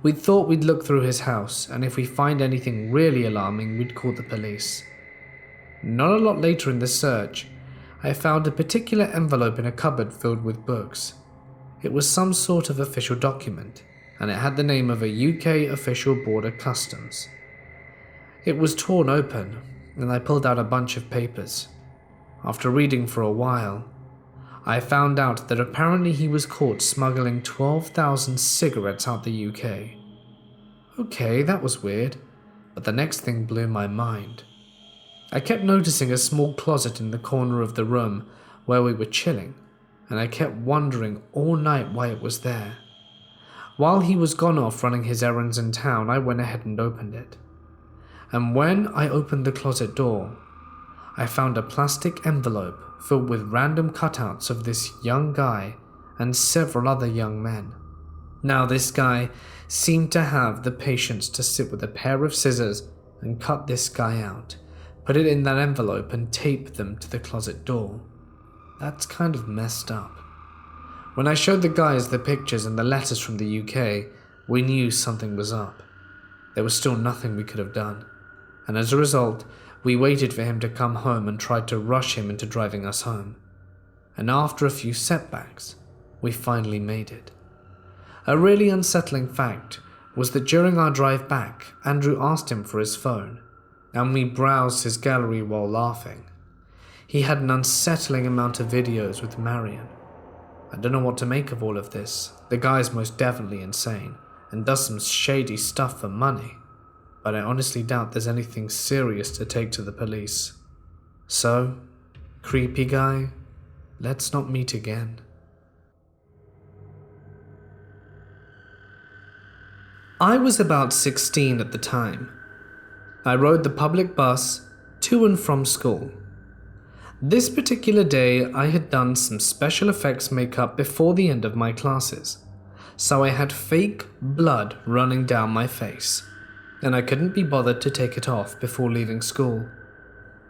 We thought we'd look through his house, and if we find anything really alarming, we'd call the police. Not a lot later in the search, I found a particular envelope in a cupboard filled with books. It was some sort of official document, and it had the name of a UK official border customs. It was torn open, and I pulled out a bunch of papers. After reading for a while, I found out that apparently he was caught smuggling 12,000 cigarettes out the UK. Okay, that was weird, but the next thing blew my mind. I kept noticing a small closet in the corner of the room where we were chilling, and I kept wondering all night why it was there. While he was gone off running his errands in town, I went ahead and opened it. And when I opened the closet door, I found a plastic envelope filled with random cutouts of this young guy and several other young men. Now this guy seemed to have the patience to sit with a pair of scissors and cut this guy out, put it in that envelope and tape them to the closet door. That's kind of messed up. When I showed the guys the pictures and the letters from the UK, we knew something was up. There was still nothing we could have done, and as a result, we waited for him to come home and tried to rush him into driving us home. And after a few setbacks, we finally made it. A really unsettling fact was that during our drive back, Andrew asked him for his phone, and we browsed his gallery while laughing. He had an unsettling amount of videos with Marion. I don't know what to make of all of this. The guy's most definitely insane and does some shady stuff for money, but I honestly doubt there's anything serious to take to the police. So, creepy guy, let's not meet again. I was about 16 at the time. I rode the public bus to and from school. This particular day, I had done some special effects makeup before the end of my classes, so I had fake blood running down my face, and I couldn't be bothered to take it off before leaving school.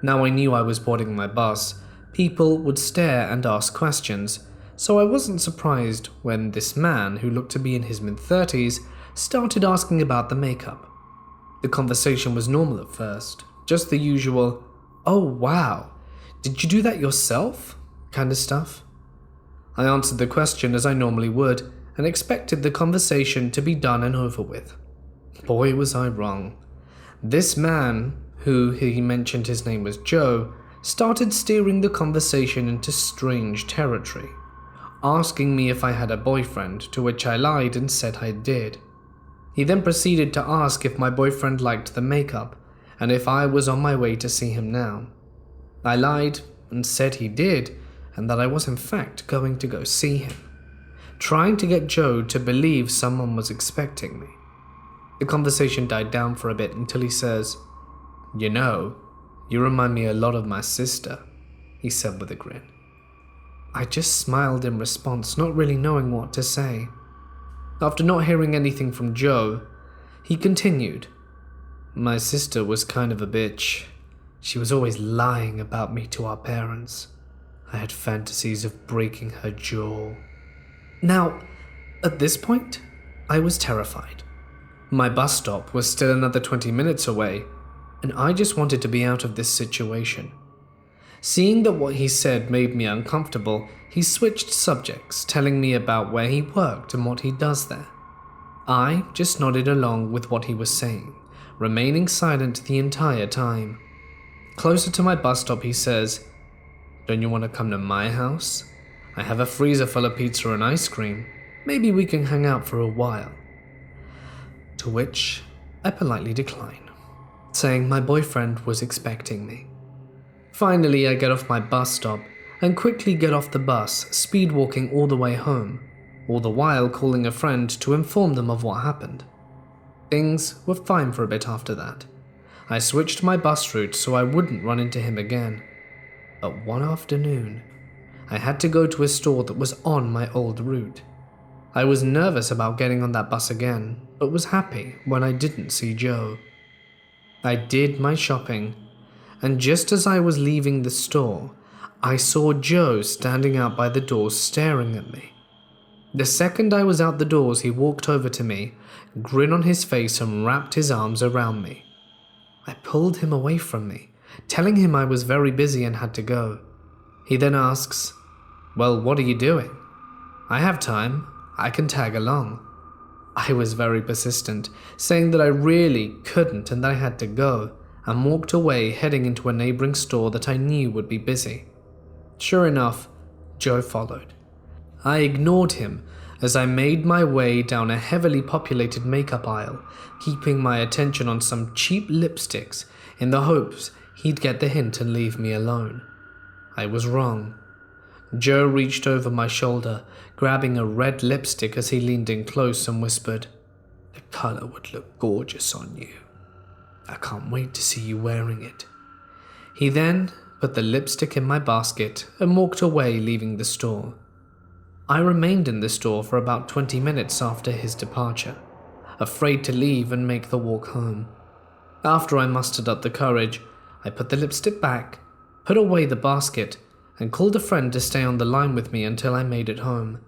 Now I knew I was boarding my bus, people would stare and ask questions, so I wasn't surprised when this man, who looked to be in his mid-30s, started asking about the makeup. The conversation was normal at first, just the usual, "Oh wow, did you do that yourself?" kind of stuff. I answered the question as I normally would and expected the conversation to be done and over with. Boy, was I wrong. This man, who he mentioned his name was Joe, started steering the conversation into strange territory, asking me if I had a boyfriend, to which I lied and said I did. He then proceeded to ask if my boyfriend liked the makeup and if I was on my way to see him now. I lied and said he did and that I was in fact going to go see him, trying to get Joe to believe someone was expecting me. The conversation died down for a bit until he says, "You know, you remind me a lot of my sister," he said with a grin. I just smiled in response, not really knowing what to say. After not hearing anything from Joe, he continued, "My sister was kind of a bitch. She was always lying about me to our parents. I had fantasies of breaking her jaw." Now, at this point, I was terrified. My bus stop was still another 20 minutes away, and I just wanted to be out of this situation. Seeing that what he said made me uncomfortable, he switched subjects, telling me about where he worked and what he does there. I just nodded along with what he was saying, remaining silent the entire time. Closer to my bus stop, he says, "Don't you want to come to my house? I have a freezer full of pizza and ice cream. Maybe we can hang out for a while." To which I politely decline, saying my boyfriend was expecting me. Finally, I get off my bus stop and quickly get off the bus, speed walking all the way home, all the while calling a friend to inform them of what happened. Things were fine for a bit after that. I switched my bus route so I wouldn't run into him again. But one afternoon, I had to go to a store that was on my old route. I was nervous about getting on that bus again, but was happy when I didn't see Joe. I did my shopping, and just as I was leaving the store, I saw Joe standing out by the doors staring at me. The second I was out the doors, he walked over to me, grin on his face, and wrapped his arms around me. I pulled him away from me, telling him I was very busy and had to go. He then asks, "Well, what are you doing?" "I have time. I can tag along." I was very persistent, saying that I really couldn't and that I had to go, and walked away, heading into a neighboring store that I knew would be busy. Sure enough, Joe followed. I ignored him as I made my way down a heavily populated makeup aisle, keeping my attention on some cheap lipsticks in the hopes he'd get the hint and leave me alone. I was wrong. Joe reached over my shoulder, grabbing a red lipstick as he leaned in close and whispered, "The color would look gorgeous on you. I can't wait to see you wearing it." He then put the lipstick in my basket and walked away, leaving the store. I remained in the store for about 20 minutes after his departure, afraid to leave and make the walk home. After I mustered up the courage, I put the lipstick back, put away the basket, and called a friend to stay on the line with me until I made it home.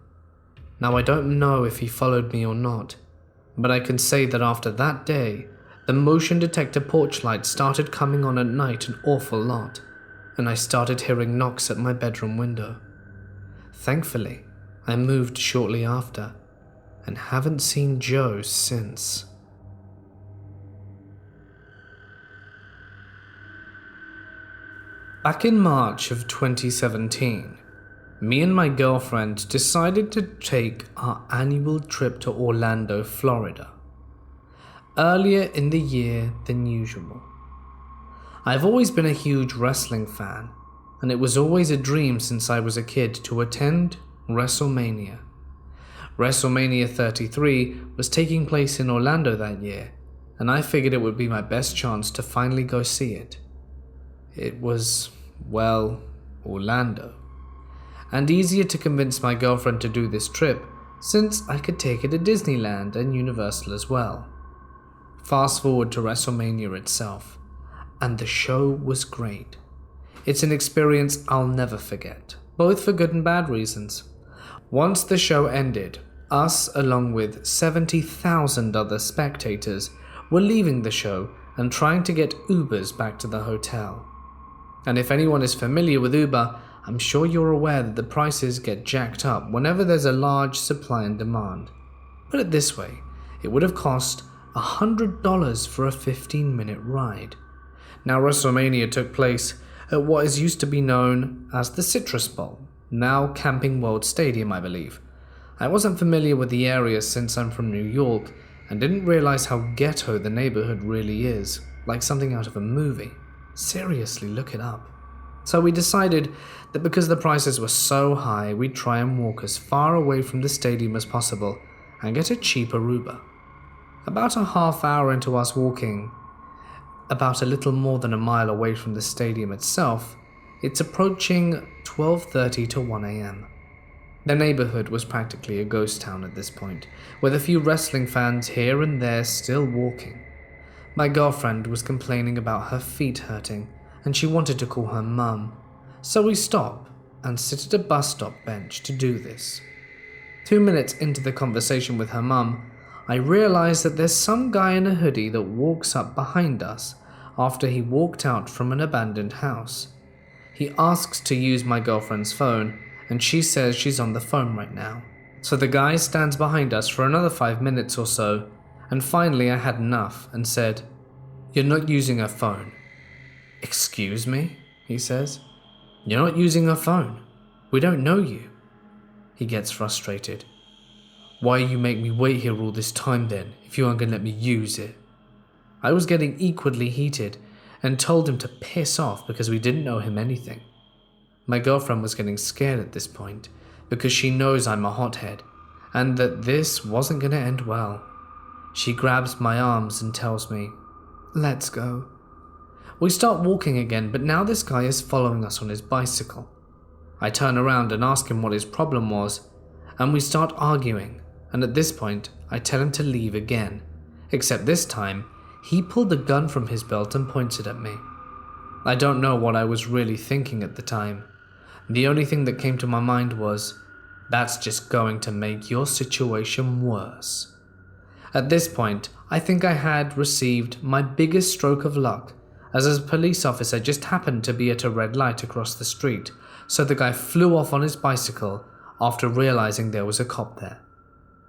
Now I don't know if he followed me or not, but I can say that after that day, the motion detector porch light started coming on at night an awful lot, and I started hearing knocks at my bedroom window. Thankfully, I moved shortly after, and haven't seen Joe since. Back in March of 2017, me and my girlfriend decided to take our annual trip to Orlando, Florida, earlier in the year than usual. I've always been a huge wrestling fan, and it was always a dream since I was a kid to attend WrestleMania. WrestleMania 33 was taking place in Orlando that year, and I figured it would be my best chance to finally go see it. It was, well, Orlando, and easier to convince my girlfriend to do this trip since I could take her to Disneyland and Universal as well. Fast forward to WrestleMania itself, and the show was great. It's an experience I'll never forget, both for good and bad reasons. Once the show ended, us, along with 70,000 other spectators, were leaving the show and trying to get Ubers back to the hotel. And if anyone is familiar with Uber, I'm sure you're aware that the prices get jacked up whenever there's a large supply and demand. Put it this way, it would have cost $100 for a 15-minute ride. Now, WrestleMania took place at what is used to be known as the Citrus Bowl, now Camping World Stadium, I believe. I wasn't familiar with the area since I'm from New York and didn't realize how ghetto the neighborhood really is, like something out of a movie. Seriously, look it up. So we decided that because the prices were so high, we'd try and walk as far away from the stadium as possible and get a cheaper Uber. About a half hour into us walking, about a little more than a mile away from the stadium itself, it's approaching 12:30 to 1 a.m. The neighborhood was practically a ghost town at this point, with a few wrestling fans here and there still walking. My girlfriend was complaining about her feet hurting, and she wanted to call her mum, so we stop and sit at a bus stop bench to do this. 2 minutes into the conversation with her mum, I realize that there's some guy in a hoodie that walks up behind us after he walked out from an abandoned house. He asks to use my girlfriend's phone, and she says she's on the phone right now. So the guy stands behind us for another 5 minutes or so, and finally I had enough and said, "You're not using her phone." "Excuse me?" he says. "You're not using her phone. We don't know you." He gets frustrated. "Why you make me wait here all this time then, if you aren't going to let me use it?" I was getting equally heated and told him to piss off because we didn't know him anything. My girlfriend was getting scared at this point because she knows I'm a hothead and that this wasn't going to end well. She grabs my arms and tells me, "Let's go." We start walking again, but now this guy is following us on his bicycle. I turn around and ask him what his problem was, and we start arguing, and at this point, I tell him to leave again, except this time, he pulled a gun from his belt and pointed at me. I don't know what I was really thinking at the time. The only thing that came to my mind was, that's just going to make your situation worse. At this point, I think I had received my biggest stroke of luck, as a police officer just happened to be at a red light across the street, so the guy flew off on his bicycle after realizing there was a cop there.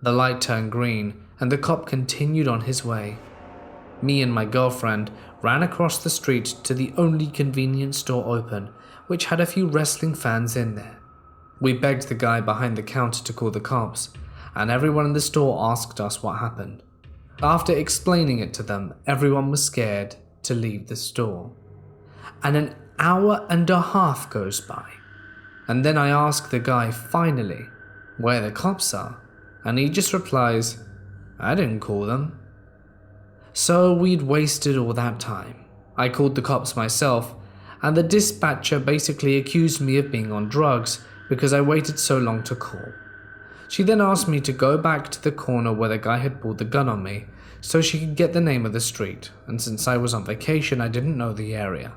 The light turned green, and the cop continued on his way. Me and my girlfriend ran across the street to the only convenience store open, which had a few wrestling fans in there. We begged the guy behind the counter to call the cops, and everyone in the store asked us what happened. After explaining it to them, everyone was scared to leave the store. And an hour and a half goes by, and then I ask the guy finally where the cops are, and he just replies, "I didn't call them." So we'd wasted all that time. I called the cops myself, and the dispatcher basically accused me of being on drugs because I waited so long to call. She then asked me to go back to the corner where the guy had pulled the gun on me so she could get the name of the street, and since I was on vacation I didn't know the area.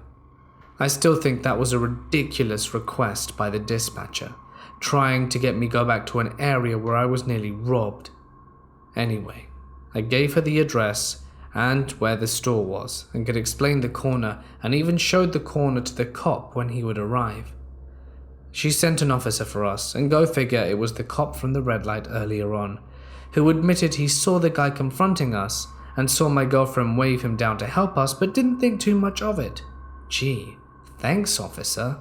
I still think that was a ridiculous request by the dispatcher, trying to get me go back to an area where I was nearly robbed. Anyway, I gave her the address and where the store was, and could explain the corner, and even showed the corner to the cop when he would arrive. She sent an officer for us, and go figure it was the cop from the red light earlier on, who admitted he saw the guy confronting us and saw my girlfriend wave him down to help us, but didn't think too much of it. Gee, thanks, officer.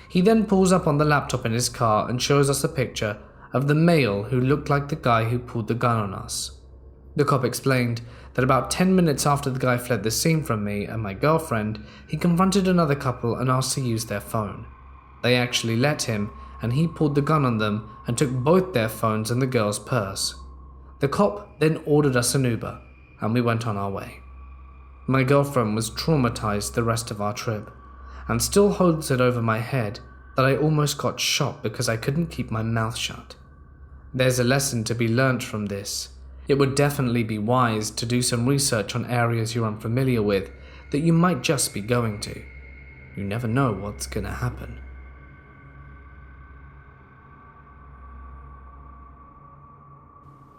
He then pulls up on the laptop in his car and shows us a picture of the male who looked like the guy who pulled the gun on us. The cop explained that about 10 minutes after the guy fled the scene from me and my girlfriend, he confronted another couple and asked to use their phone. They actually let him, and he pulled the gun on them and took both their phones and the girl's purse. The cop then ordered us an Uber, and we went on our way. My girlfriend was traumatized the rest of our trip, and still holds it over my head that I almost got shot because I couldn't keep my mouth shut. There's a lesson to be learnt from this. It would definitely be wise to do some research on areas you're unfamiliar with that you might just be going to. You never know what's gonna happen.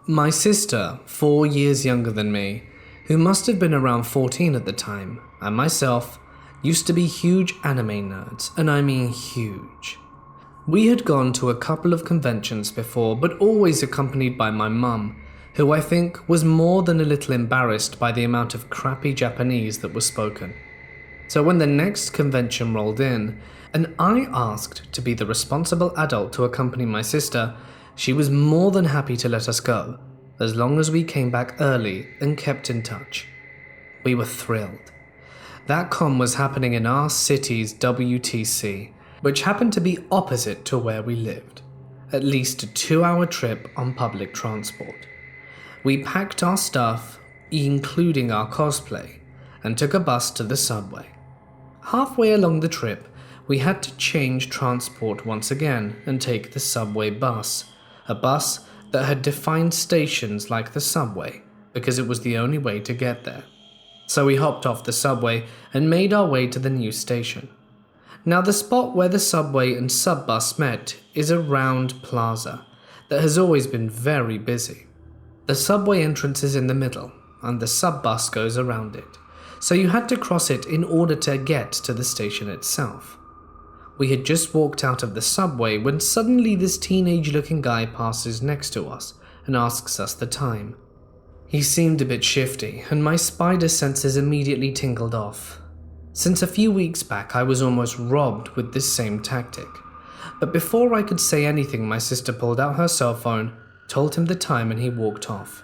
My sister, 4 years younger than me, who must have been around 14 at the time, and myself, used to be huge anime nerds, and I mean huge. We had gone to a couple of conventions before, but always accompanied by my mum, who I think was more than a little embarrassed by the amount of crappy Japanese that was spoken. So when the next convention rolled in, and I asked to be the responsible adult to accompany my sister, she was more than happy to let us go, as long as we came back early and kept in touch. We were thrilled. That con was happening in our city's WTC, which happened to be opposite to where we lived, at least a 2-hour trip on public transport. We packed our stuff, including our cosplay, and took a bus to the subway. Halfway along the trip, we had to change transport once again and take the subway bus, a bus that had defined stations like the subway because it was the only way to get there. So we hopped off the subway and made our way to the new station. Now the spot where the subway and subbus met is a round plaza that has always been very busy. The subway entrance is in the middle and the subbus goes around it, so you had to cross it in order to get to the station itself. We had just walked out of the subway when suddenly this teenage-looking guy passes next to us and asks us the time. He seemed a bit shifty, and my spider senses immediately tingled off. Since a few weeks back, I was almost robbed with this same tactic. But before I could say anything, my sister pulled out her cell phone, told him the time, and he walked off.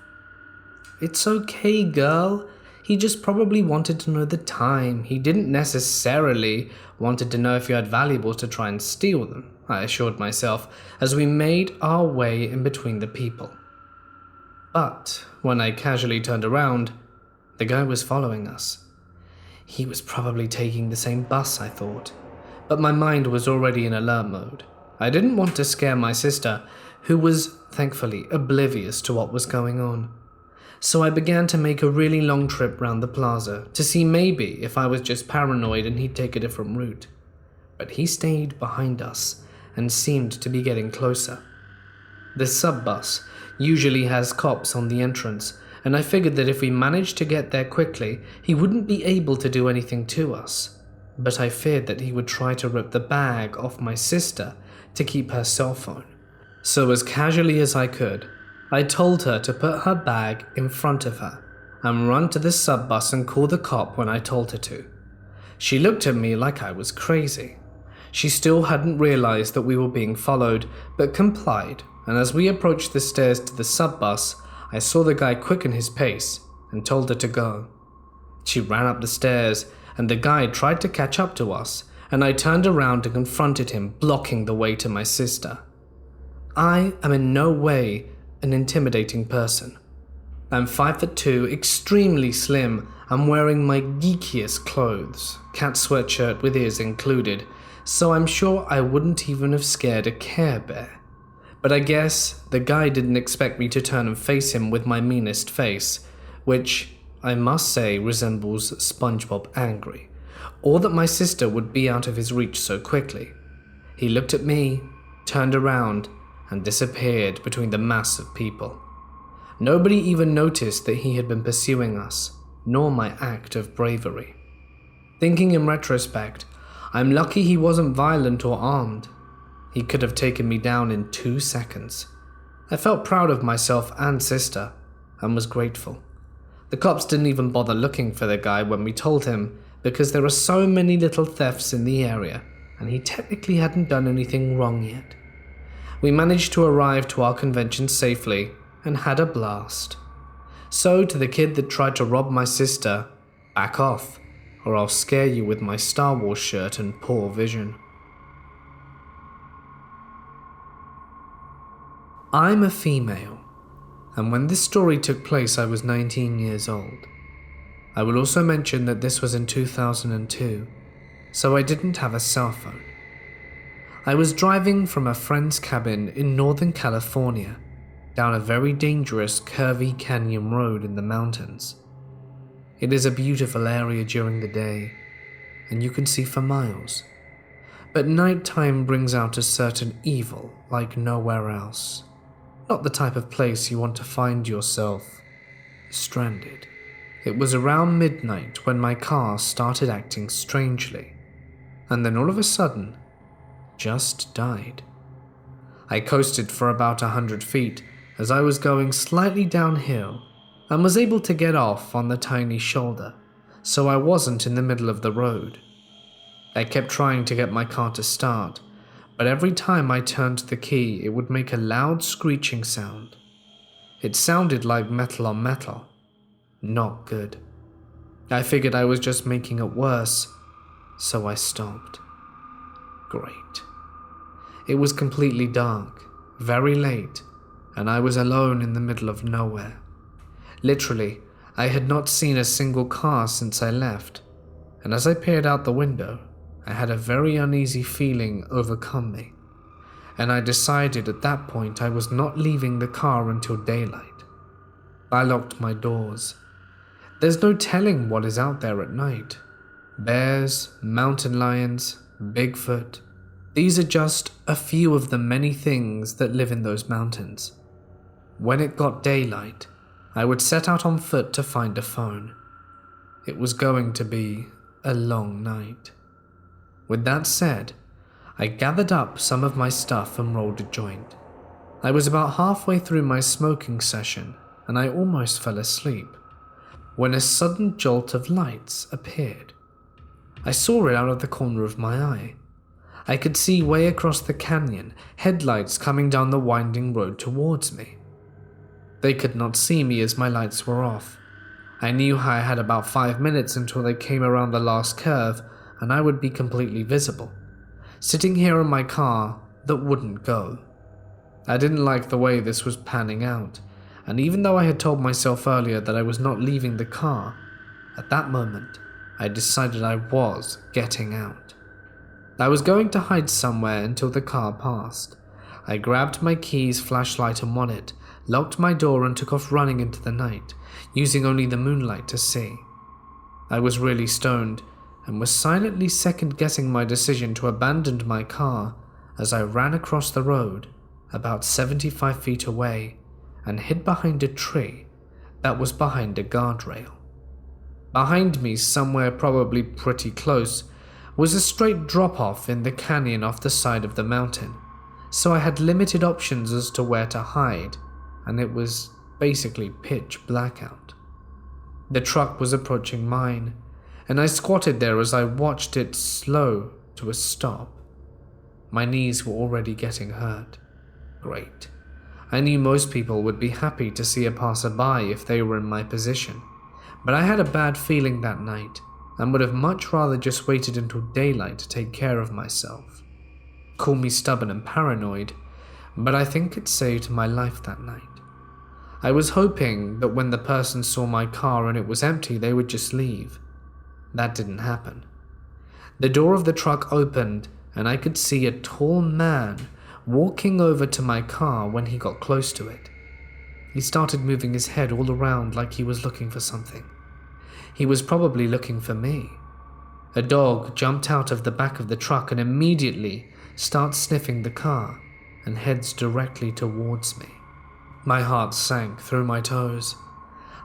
"It's okay, girl. He just probably wanted to know the time. He didn't necessarily wanted to know if you had valuables to try and steal them," I assured myself as we made our way in between the people. But when I casually turned around, the guy was following us. He was probably taking the same bus, I thought, but my mind was already in alert mode. I didn't want to scare my sister, who was, thankfully, oblivious to what was going on. So I began to make a really long trip round the plaza to see maybe if I was just paranoid and he'd take a different route. But he stayed behind us and seemed to be getting closer. The subbus usually has cops on the entrance, and I figured that if we managed to get there quickly, he wouldn't be able to do anything to us. But I feared that he would try to rip the bag off my sister to keep her cell phone. So as casually as I could, I told her to put her bag in front of her and run to the subbus and call the cop when I told her to. She looked at me like I was crazy. She still hadn't realized that we were being followed, but complied, and as we approached the stairs to the subbus, I saw the guy quicken his pace and told her to go. She ran up the stairs, and the guy tried to catch up to us, and I turned around and confronted him, blocking the way to my sister. I am in no way an intimidating person. I'm 5'2", extremely slim. I'm wearing my geekiest clothes, cat sweatshirt with ears included, so I'm sure I wouldn't even have scared a Care Bear. But I guess the guy didn't expect me to turn and face him with my meanest face, which I must say resembles SpongeBob angry, or that my sister would be out of his reach so quickly. He looked at me, turned around, and disappeared between the mass of people. Nobody even noticed that he had been pursuing us, nor my act of bravery. Thinking in retrospect, I'm lucky he wasn't violent or armed. He could have taken me down in 2 seconds. I felt proud of myself and sister, and was grateful. The cops didn't even bother looking for the guy when we told him, because there are so many little thefts in the area, and he technically hadn't done anything wrong yet. We managed to arrive to our convention safely and had a blast. So to the kid that tried to rob my sister, back off, or I'll scare you with my Star Wars shirt and poor vision. I'm a female, and when this story took place I was 19 years old. I will also mention that this was in 2002, so I didn't have a cell phone. I was driving from a friend's cabin in Northern California down a very dangerous curvy canyon road in the mountains. It is a beautiful area during the day, and you can see for miles. But nighttime brings out a certain evil like nowhere else. Not the type of place you want to find yourself stranded. It was around midnight when my car started acting strangely, and then all of a sudden, just died. I coasted for about 100 feet as I was going slightly downhill and was able to get off on the tiny shoulder, so I wasn't in the middle of the road. I kept trying to get my car to start, but every time I turned the key it would make a loud screeching sound. It sounded like metal on metal. Not good. I figured I was just making it worse, so I stopped. Great. It was completely dark, very late, and I was alone in the middle of nowhere. Literally, I had not seen a single car since I left, and as I peered out the window, I had a very uneasy feeling overcome me, and I decided at that point I was not leaving the car until daylight. I locked my doors. There's no telling what is out there at night. Bears, mountain lions, Bigfoot. These are just a few of the many things that live in those mountains. When it got daylight, I would set out on foot to find a phone. It was going to be a long night. With that said, I gathered up some of my stuff and rolled a joint. I was about halfway through my smoking session and I almost fell asleep when a sudden jolt of lights appeared. I saw it out of the corner of my eye. I could see way across the canyon, headlights coming down the winding road towards me. They could not see me as my lights were off. I knew I had about 5 minutes until they came around the last curve and I would be completely visible, sitting here in my car that wouldn't go. I didn't like the way this was panning out, and even though I had told myself earlier that I was not leaving the car, at that moment I decided I was getting out. I was going to hide somewhere until the car passed. I grabbed my keys, flashlight and wallet, locked my door and took off running into the night, using only the moonlight to see. I was really stoned and was silently second-guessing my decision to abandon my car as I ran across the road about 75 feet away and hid behind a tree that was behind a guardrail. Behind me, somewhere probably pretty close, was a straight drop-off in the canyon off the side of the mountain, so I had limited options as to where to hide, and it was basically pitch black out. The truck was approaching mine, and I squatted there as I watched it slow to a stop. My knees were already getting hurt. Great. I knew most people would be happy to see a passerby if they were in my position, but I had a bad feeling that night and would have much rather just waited until daylight to take care of myself. Call me stubborn and paranoid, but I think it saved my life that night. I was hoping that when the person saw my car and it was empty, they would just leave. That didn't happen. The door of the truck opened and I could see a tall man walking over to my car when he got close to it. He started moving his head all around like he was looking for something. He was probably looking for me. A dog jumped out of the back of the truck and immediately starts sniffing the car and heads directly towards me. My heart sank through my toes.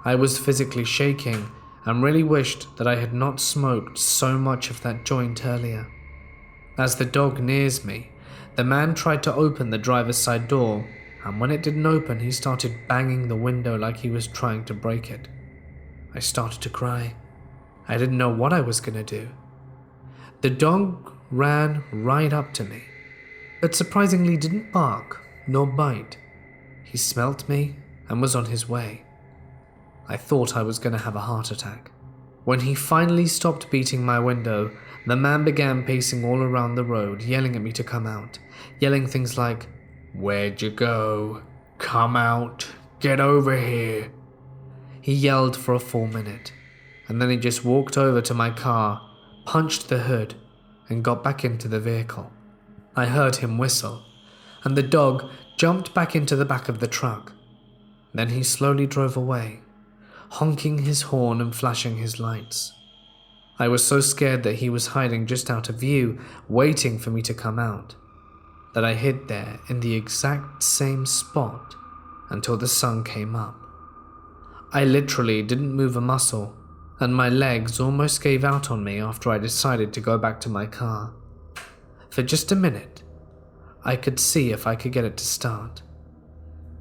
I was physically shaking and really wished that I had not smoked so much of that joint earlier. As the dog nears me, the man tried to open the driver's side door, and when it didn't open, he started banging the window like he was trying to break it. I started to cry. I didn't know what I was going to do. The dog ran right up to me, but surprisingly didn't bark nor bite. He smelt me and was on his way. I thought I was going to have a heart attack. When he finally stopped beating my window, the man began pacing all around the road, yelling at me to come out, yelling things like, "Where'd you go? Come out, get over here." He yelled for a full minute, and then he just walked over to my car, punched the hood, and got back into the vehicle. I heard him whistle, and the dog jumped back into the back of the truck. Then he slowly drove away, honking his horn and flashing his lights. I was so scared that he was hiding just out of view, waiting for me to come out, that I hid there in the exact same spot until the sun came up. I literally didn't move a muscle, and my legs almost gave out on me after I decided to go back to my car. For just a minute, I could see if I could get it to start.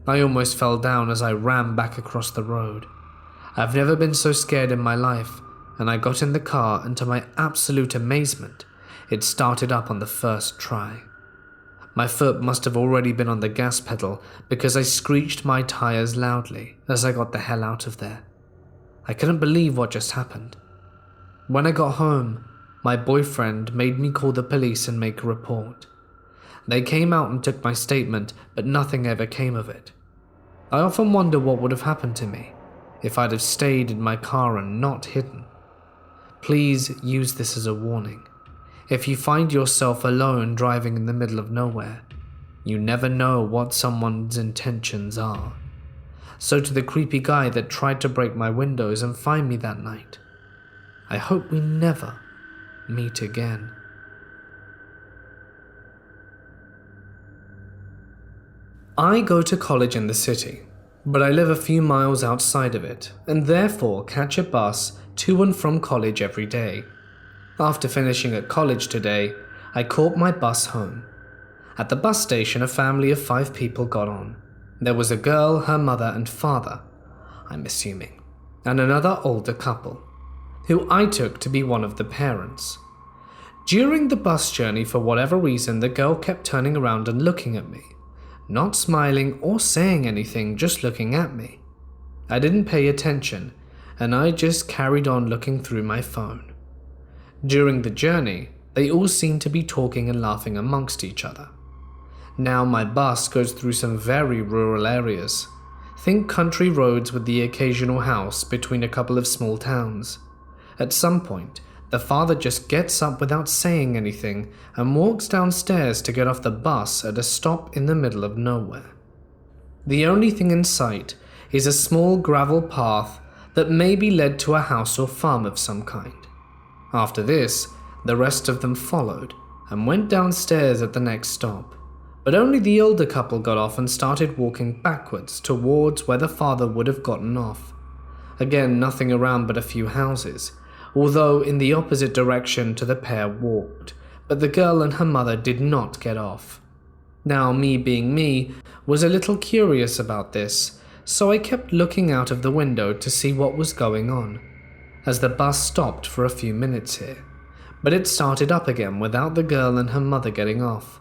I almost fell down as I ran back across the road. I've never been so scared in my life, and I got in the car, and to my absolute amazement, it started up on the first try. My foot must have already been on the gas pedal because I screeched my tires loudly as I got the hell out of there. I couldn't believe what just happened. When I got home, my boyfriend made me call the police and make a report. They came out and took my statement, but nothing ever came of it. I often wonder what would have happened to me if I'd have stayed in my car and not hidden. Please use this as a warning. If you find yourself alone driving in the middle of nowhere, you never know what someone's intentions are. So to the creepy guy that tried to break my windows and find me that night, I hope we never meet again. I go to college in the city, but I live a few miles outside of it and therefore catch a bus to and from college every day. After finishing at college today, I caught my bus home. At the bus station, a family of 5 people got on. There was a girl, her mother and father, I'm assuming, and another older couple, who I took to be one of the parents. During the bus journey, for whatever reason, the girl kept turning around and looking at me, not smiling or saying anything, just looking at me. I didn't pay attention, and I just carried on looking through my phone. During the journey, they all seemed to be talking and laughing amongst each other. Now my bus goes through some very rural areas. Think country roads with the occasional house between a couple of small towns. At some point, the father just gets up without saying anything and walks downstairs to get off the bus at a stop in the middle of nowhere. The only thing in sight is a small gravel path that maybe led to a house or farm of some kind. After this, the rest of them followed and went downstairs at the next stop, but only the older couple got off and started walking backwards towards where the father would have gotten off. Again, nothing around but a few houses, although in the opposite direction to the pair walked, but the girl and her mother did not get off. Now, me being me, was a little curious about this, so I kept looking out of the window to see what was going on, as the bus stopped for a few minutes here, but it started up again without the girl and her mother getting off.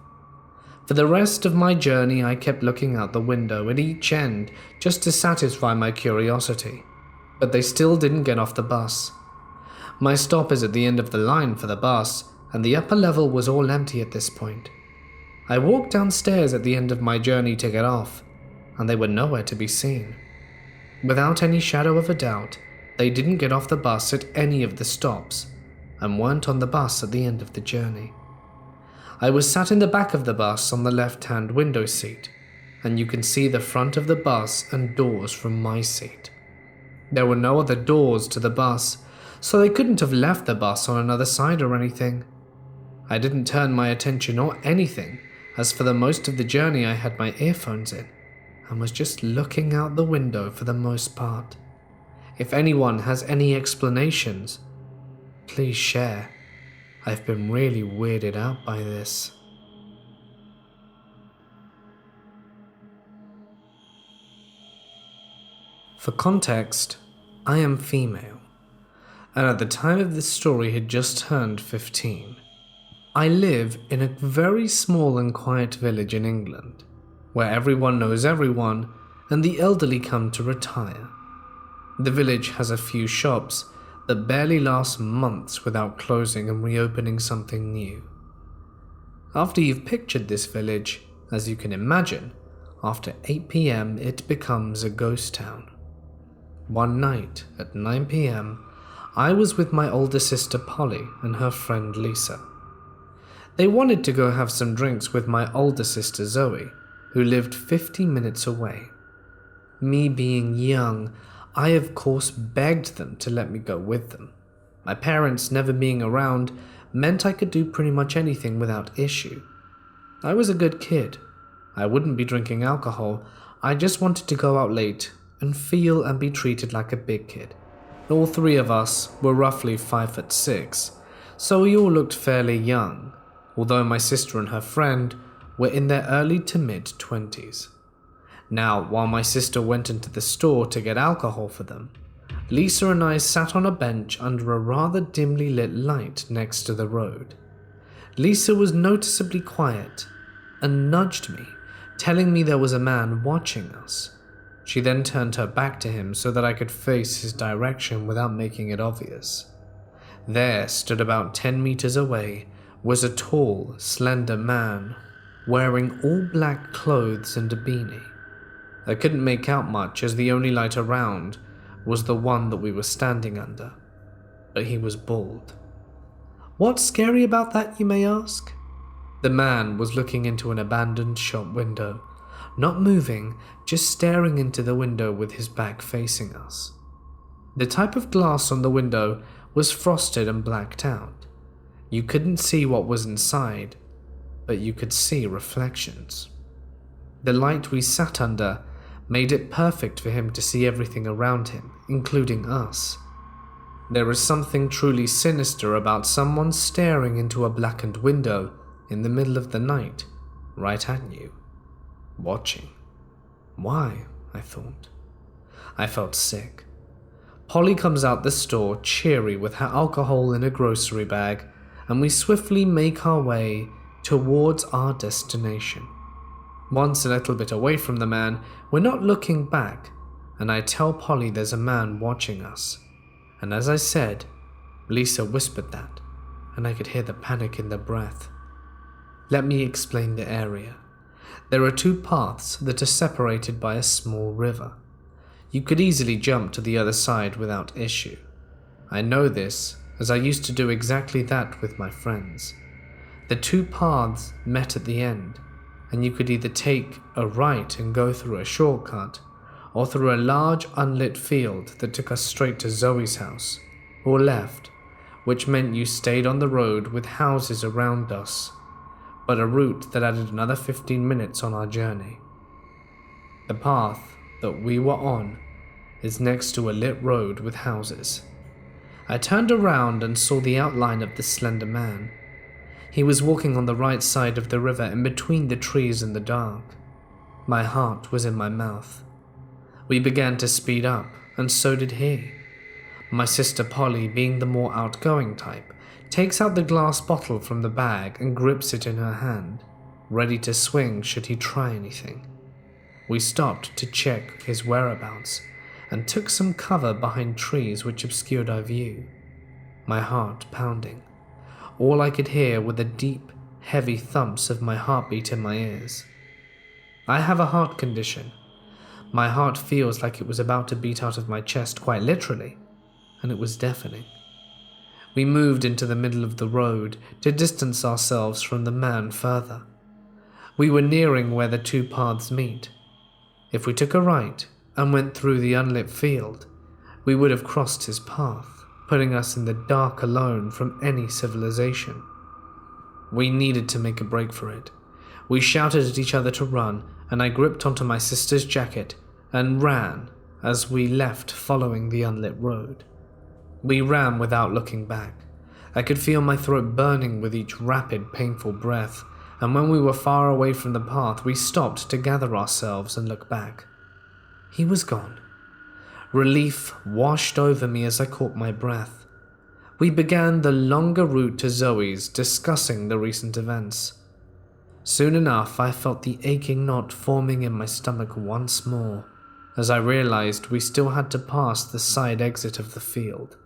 For the rest of my journey, I kept looking out the window at each end just to satisfy my curiosity, but they still didn't get off the bus. My stop is at the end of the line for the bus, and the upper level was all empty at this point. I walked downstairs at the end of my journey to get off, and they were nowhere to be seen. Without any shadow of a doubt, they didn't get off the bus at any of the stops, and weren't on the bus at the end of the journey. I was sat in the back of the bus on the left-hand window seat, and you can see the front of the bus and doors from my seat. There were no other doors to the bus, so they couldn't have left the bus on another side or anything. I didn't turn my attention or anything, as for the most of the journey I had my earphones in and was just looking out the window for the most part. If anyone has any explanations, please share. I've been really weirded out by this. For context, I am female, and at the time of this story had just turned 15. I live in a very small and quiet village in England, where everyone knows everyone and the elderly come to retire. The village has a few shops that barely last months without closing and reopening something new. After you've pictured this village, as you can imagine, after 8 p.m. it becomes a ghost town. One night at 9 p.m, I was with my older sister Polly and her friend Lisa. They wanted to go have some drinks with my older sister Zoe, who lived 50 minutes away. Me being young, I of course begged them to let me go with them. My parents never being around meant I could do pretty much anything without issue. I was a good kid. I wouldn't be drinking alcohol. I just wanted to go out late and feel and be treated like a big kid. All three of us were roughly 5'6", so we all looked fairly young, although my sister and her friend were in their early to mid-20s. Now, while my sister went into the store to get alcohol for them, Lisa and I sat on a bench under a rather dimly lit light next to the road. Lisa was noticeably quiet and nudged me, telling me there was a man watching us. She then turned her back to him so that I could face his direction without making it obvious. There, stood about 10 meters away, was a tall, slender man wearing all black clothes and a beanie. I couldn't make out much as the only light around was the one that we were standing under, but he was bald. What's scary about that, you may ask? The man was looking into an abandoned shop window, not moving, just staring into the window with his back facing us. The type of glass on the window was frosted and blacked out. You couldn't see what was inside, but you could see reflections. The light we sat under made it perfect for him to see everything around him, including us. There is something truly sinister about someone staring into a blackened window in the middle of the night, right at you. Watching. Why? I thought. I felt sick. Polly comes out the store cheery with her alcohol in a grocery bag, and we swiftly make our way towards our destination. Once a little bit away from the man, we're not looking back, and I tell Polly there's a man watching us. And as I said, Lisa whispered that, and I could hear the panic in their breath. Let me explain the area. There are two paths that are separated by a small river. You could easily jump to the other side without issue. I know this as I used to do exactly that with my friends. The two paths met at the end, and you could either take a right and go through a shortcut, or through a large unlit field that took us straight to Zoe's house, or left, which meant you stayed on the road with houses around us, but a route that added another 15 minutes on our journey. The path that we were on is next to a lit road with houses. I turned around and saw the outline of the slender man. He was walking on the right side of the river in between the trees in the dark. My heart was in my mouth. We began to speed up, and so did he. My sister Polly, being the more outgoing type, takes out the glass bottle from the bag and grips it in her hand, ready to swing should he try anything. We stopped to check his whereabouts and took some cover behind trees which obscured our view. My heart pounding. All I could hear were the deep, heavy thumps of my heartbeat in my ears. I have a heart condition. My heart feels like it was about to beat out of my chest quite literally, and it was deafening. We moved into the middle of the road to distance ourselves from the man further. We were nearing where the two paths meet. If we took a right and went through the unlit field, we would have crossed his path, putting us in the dark alone from any civilization. We needed to make a break for it. We shouted at each other to run, and I gripped onto my sister's jacket and ran as we left, following the unlit road. We ran without looking back. I could feel my throat burning with each rapid, painful breath, and when we were far away from the path, we stopped to gather ourselves and look back. He was gone. Relief washed over me as I caught my breath. We began the longer route to Zoe's, discussing the recent events. Soon enough, I felt the aching knot forming in my stomach once more, as I realized we still had to pass the side exit of the field.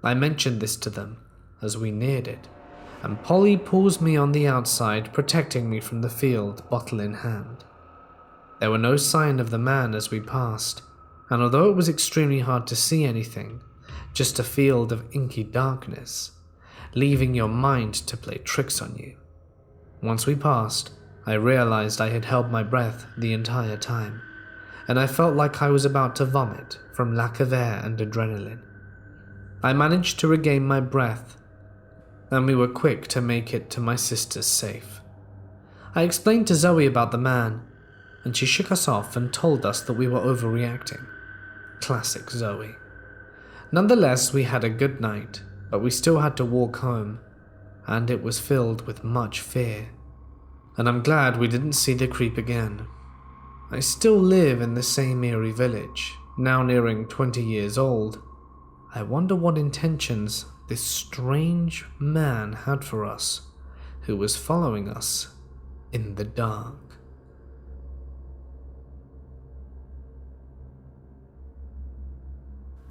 I mentioned this to them as we neared it, and Polly pulls me on the outside, protecting me from the field, bottle in hand. There were no sign of the man as we passed, and although it was extremely hard to see anything, just a field of inky darkness, leaving your mind to play tricks on you. Once we passed, I realized I had held my breath the entire time, and I felt like I was about to vomit from lack of air and adrenaline. I managed to regain my breath, and we were quick to make it to my sister's safe. I explained to Zoe about the man, and she shook us off and told us that we were overreacting. Classic Zoe. Nonetheless, we had a good night, but we still had to walk home, and it was filled with much fear. And I'm glad we didn't see the creep again. I still live in the same eerie village, now nearing 20 years old. I wonder what intentions this strange man had for us, who was following us in the dark.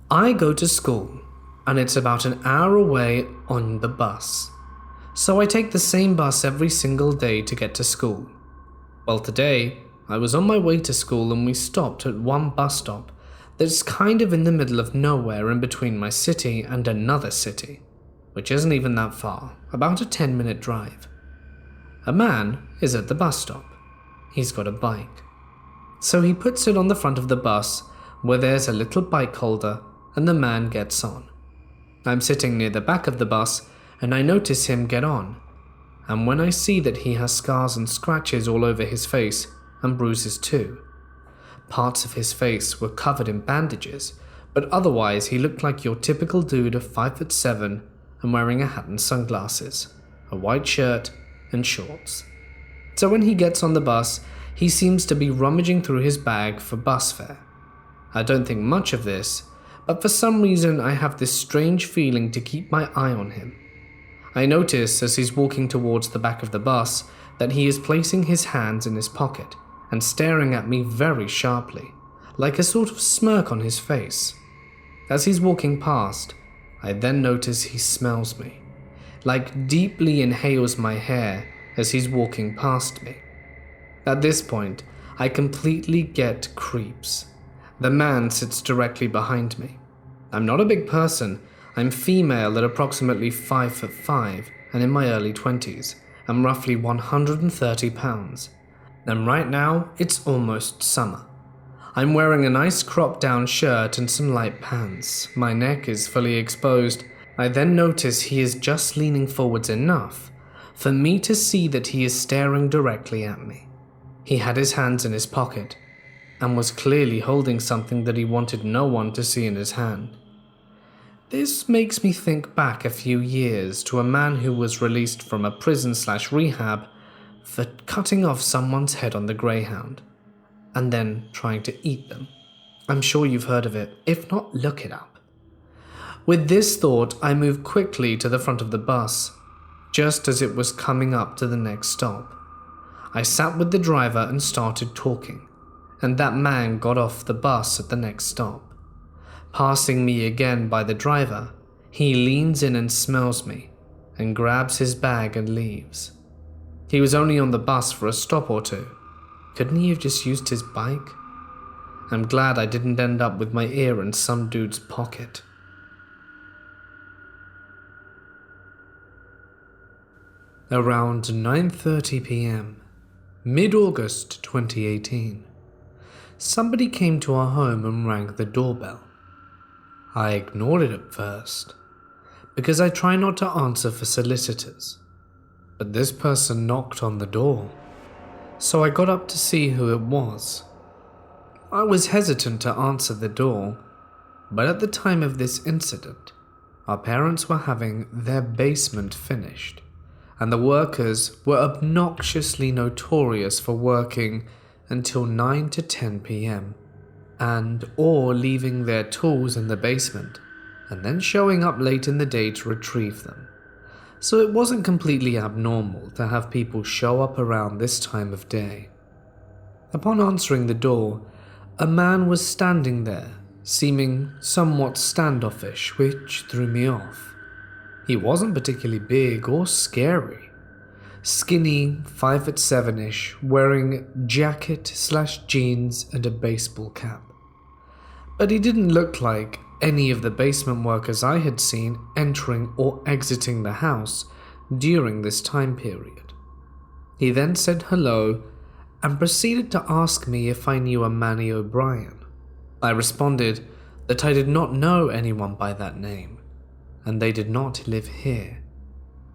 I go to school, and it's about an hour away on the bus. So I take the same bus every single day to get to school. Well, today, I was on my way to school and we stopped at one bus stop that's kind of in the middle of nowhere in between my city and another city, which isn't even that far, about a 10-minute drive. A man is at the bus stop. He's got a bike. So he puts it on the front of the bus where there's a little bike holder, and the man gets on. I'm sitting near the back of the bus and I notice him get on, and when I see that he has scars and scratches all over his face and bruises too. Parts of his face were covered in bandages, but otherwise he looked like your typical dude of 5'7" and wearing a hat and sunglasses, a white shirt and shorts. So when he gets on the bus, he seems to be rummaging through his bag for bus fare. I don't think much of this, but for some reason I have this strange feeling to keep my eye on him. I notice as he's walking towards the back of the bus that he is placing his hands in his pocket and staring at me very sharply, like a sort of smirk on his face. As he's walking past, I then notice he smells me, like deeply inhales my hair as he's walking past me. At this point, I completely get creeps. The man sits directly behind me. I'm not a big person. I'm female at approximately 5'5" and in my early 20s. I'm roughly 130 pounds. And right now, it's almost summer. I'm wearing a nice cropped down shirt and some light pants. My neck is fully exposed. I then notice he is just leaning forwards enough for me to see that he is staring directly at me. He had his hands in his pocket and was clearly holding something that he wanted no one to see in his hand. This makes me think back a few years to a man who was released from a prison/rehab for cutting off someone's head on the Greyhound and then trying to eat them. I'm sure you've heard of it. If not, look it up. With this thought, I moved quickly to the front of the bus, just as it was coming up to the next stop. I sat with the driver and started talking, and that man got off the bus at the next stop. Passing me again by the driver, he leans in and smells me, and grabs his bag and leaves. He was only on the bus for a stop or two. Couldn't he have just used his bike? I'm glad I didn't end up with my ear in some dude's pocket. Around 9:30 p.m., mid-August 2018, somebody came to our home and rang the doorbell. I ignored it at first, because I try not to answer for solicitors, but this person knocked on the door, so I got up to see who it was. I was hesitant to answer the door, but at the time of this incident, our parents were having their basement finished, and the workers were obnoxiously notorious for working until 9 to 10 p.m. or leaving their tools in the basement and then showing up late in the day to retrieve them. So it wasn't completely abnormal to have people show up around this time of day. Upon answering the door, a man was standing there, seeming somewhat standoffish, which threw me off. He wasn't particularly big or scary. Skinny, 5'7"-ish, wearing jacket/jeans and a baseball cap. But he didn't look like any of the basement workers I had seen entering or exiting the house during this time period. He then said hello and proceeded to ask me if I knew a Manny O'Brien. I responded that I did not know anyone by that name, and they did not live here.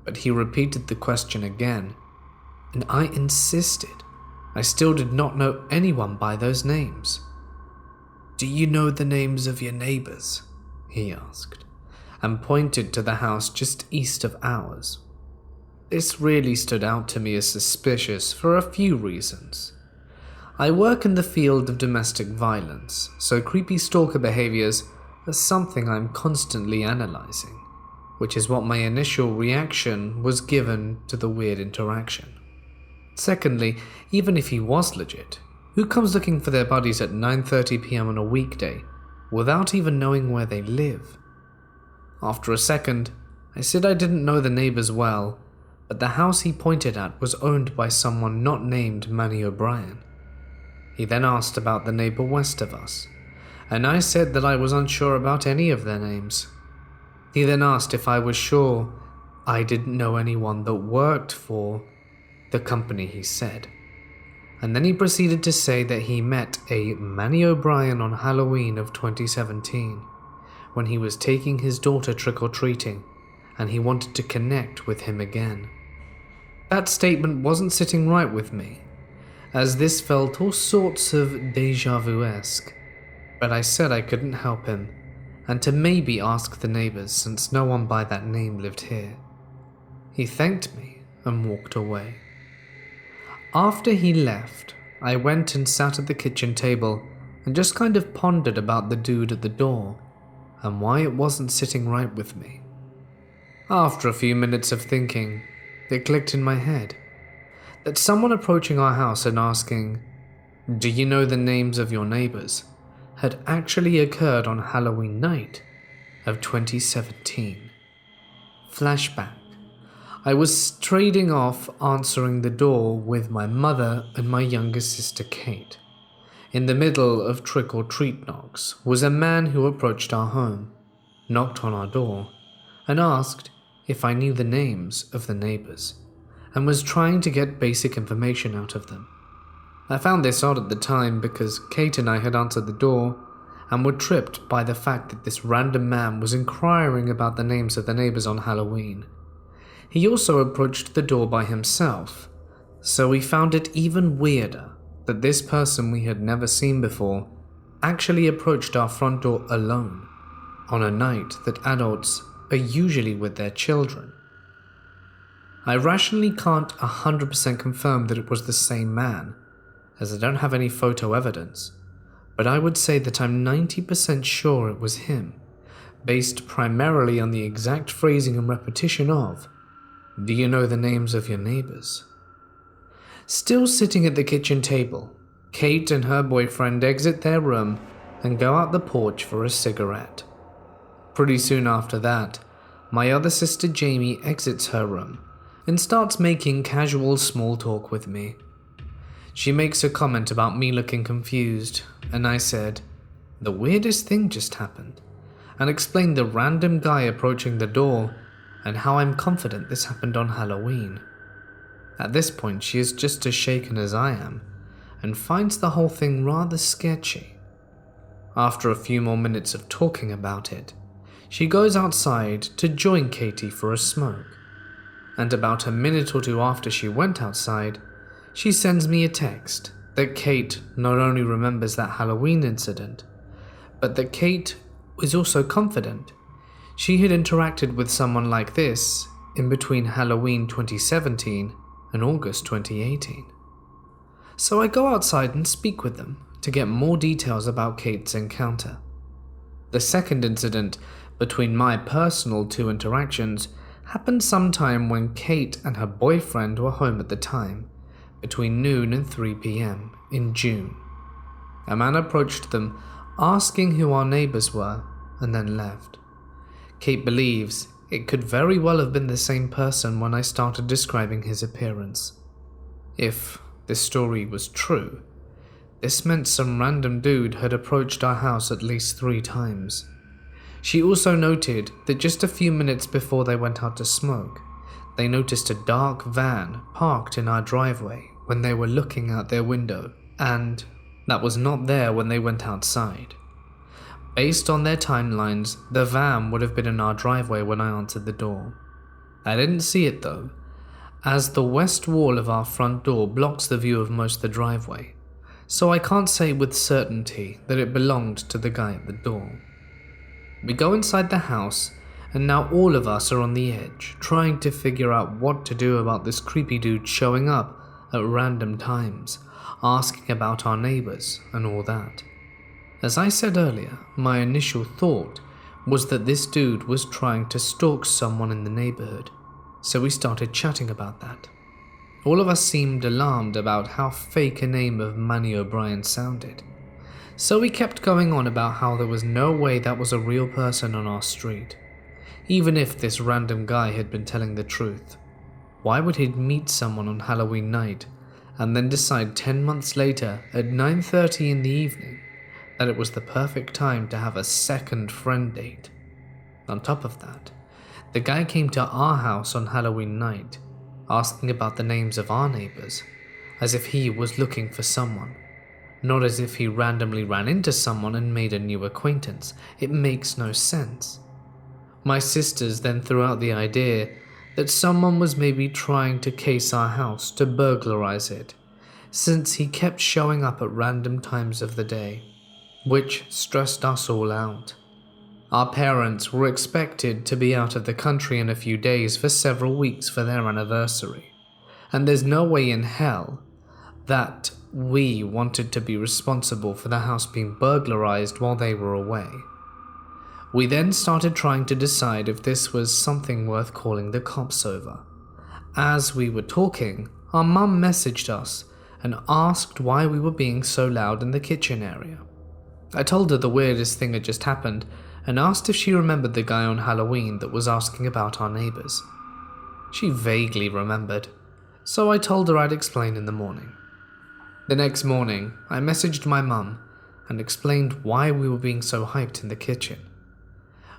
But he repeated the question again, and I insisted I still did not know anyone by those names. "Do you know the names of your neighbors?" he asked, and pointed to the house just east of ours. This really stood out to me as suspicious for a few reasons. I work in the field of domestic violence, so creepy stalker behaviors are something I'm constantly analyzing, which is what my initial reaction was given to the weird interaction. Secondly, even if he was legit, who comes looking for their bodies at 9:30 p.m. on a weekday without even knowing where they live? After a second, I said I didn't know the neighbors well, but the house he pointed at was owned by someone not named Manny O'Brien. He then asked about the neighbor west of us, and I said that I was unsure about any of their names. He then asked if I was sure I didn't know anyone that worked for the company he said. And then he proceeded to say that he met a Manny O'Brien on Halloween of 2017 when he was taking his daughter trick-or-treating, and he wanted to connect with him again. That statement wasn't sitting right with me, as this felt all sorts of deja vu-esque, but I said I couldn't help him, and to maybe ask the neighbors since no one by that name lived here. He thanked me and walked away. After he left, I went and sat at the kitchen table and just kind of pondered about the dude at the door and why it wasn't sitting right with me. After a few minutes of thinking, it clicked in my head that someone approaching our house and asking, "Do you know the names of your neighbors?" had actually occurred on Halloween night of 2017. Flashback. I was trading off answering the door with my mother and my younger sister Kate. In the middle of trick-or-treat knocks was a man who approached our home, knocked on our door, and asked if I knew the names of the neighbors, and was trying to get basic information out of them. I found this odd at the time because Kate and I had answered the door and were tripped by the fact that this random man was inquiring about the names of the neighbors on Halloween. He also approached the door by himself, so we found it even weirder that this person we had never seen before actually approached our front door alone on a night that adults are usually with their children. I rationally can't 100% confirm that it was the same man, as I don't have any photo evidence, but I would say that I'm 90% sure it was him, based primarily on the exact phrasing and repetition of, "Do you know the names of your neighbors?" Still sitting at the kitchen table, Kate and her boyfriend exit their room and go out the porch for a cigarette. Pretty soon after that, my other sister Jamie exits her room and starts making casual small talk with me. She makes a comment about me looking confused, and I said, "The weirdest thing just happened," and explained the random guy approaching the door and how I'm confident this happened on Halloween. At this point, she is just as shaken as I am and finds the whole thing rather sketchy. After a few more minutes of talking about it, she goes outside to join Katie for a smoke. And about a minute or two after she went outside, she sends me a text that Kate not only remembers that Halloween incident, but that Kate was also confident she had interacted with someone like this in between Halloween 2017 and August 2018. So I go outside and speak with them to get more details about Kate's encounter. The second incident between my personal two interactions happened sometime when Kate and her boyfriend were home at the time, between noon and 3 p.m. in June. A man approached them asking who our neighbors were and then left. Kate believes it could very well have been the same person when I started describing his appearance. If this story was true, this meant some random dude had approached our house at least 3 times. She also noted that just a few minutes before they went out to smoke, they noticed a dark van parked in our driveway when they were looking out their window, and that was not there when they went outside. Based on their timelines, the van would have been in our driveway when I answered the door. I didn't see it though, as the west wall of our front door blocks the view of most of the driveway, so I can't say with certainty that it belonged to the guy at the door. We go inside the house, and now all of us are on the edge, trying to figure out what to do about this creepy dude showing up at random times, asking about our neighbors and all that. As I said earlier, my initial thought was that this dude was trying to stalk someone in the neighborhood, so we started chatting about that. All of us seemed alarmed about how fake a name of Manny O'Brien sounded, so we kept going on about how there was no way that was a real person on our street. Even if this random guy had been telling the truth, why would he meet someone on Halloween night and then decide 10 months later at 9:30 in the evening that it was the perfect time to have a second friend date? On top of that, the guy came to our house on Halloween night, asking about the names of our neighbors, as if he was looking for someone, not as if he randomly ran into someone and made a new acquaintance. It makes no sense. My sisters then threw out the idea that someone was maybe trying to case our house to burglarize it, since he kept showing up at random times of the day, which stressed us all out. Our parents were expected to be out of the country in a few days for several weeks for their anniversary, and there's no way in hell that we wanted to be responsible for the house being burglarized while they were away. We then started trying to decide if this was something worth calling the cops over. As we were talking, our mum messaged us and asked why we were being so loud in the kitchen area. I told her the weirdest thing had just happened and asked if she remembered the guy on Halloween that was asking about our neighbors. She vaguely remembered, so I told her I'd explain in the morning. The next morning, I messaged my mum and explained why we were being so hyped in the kitchen.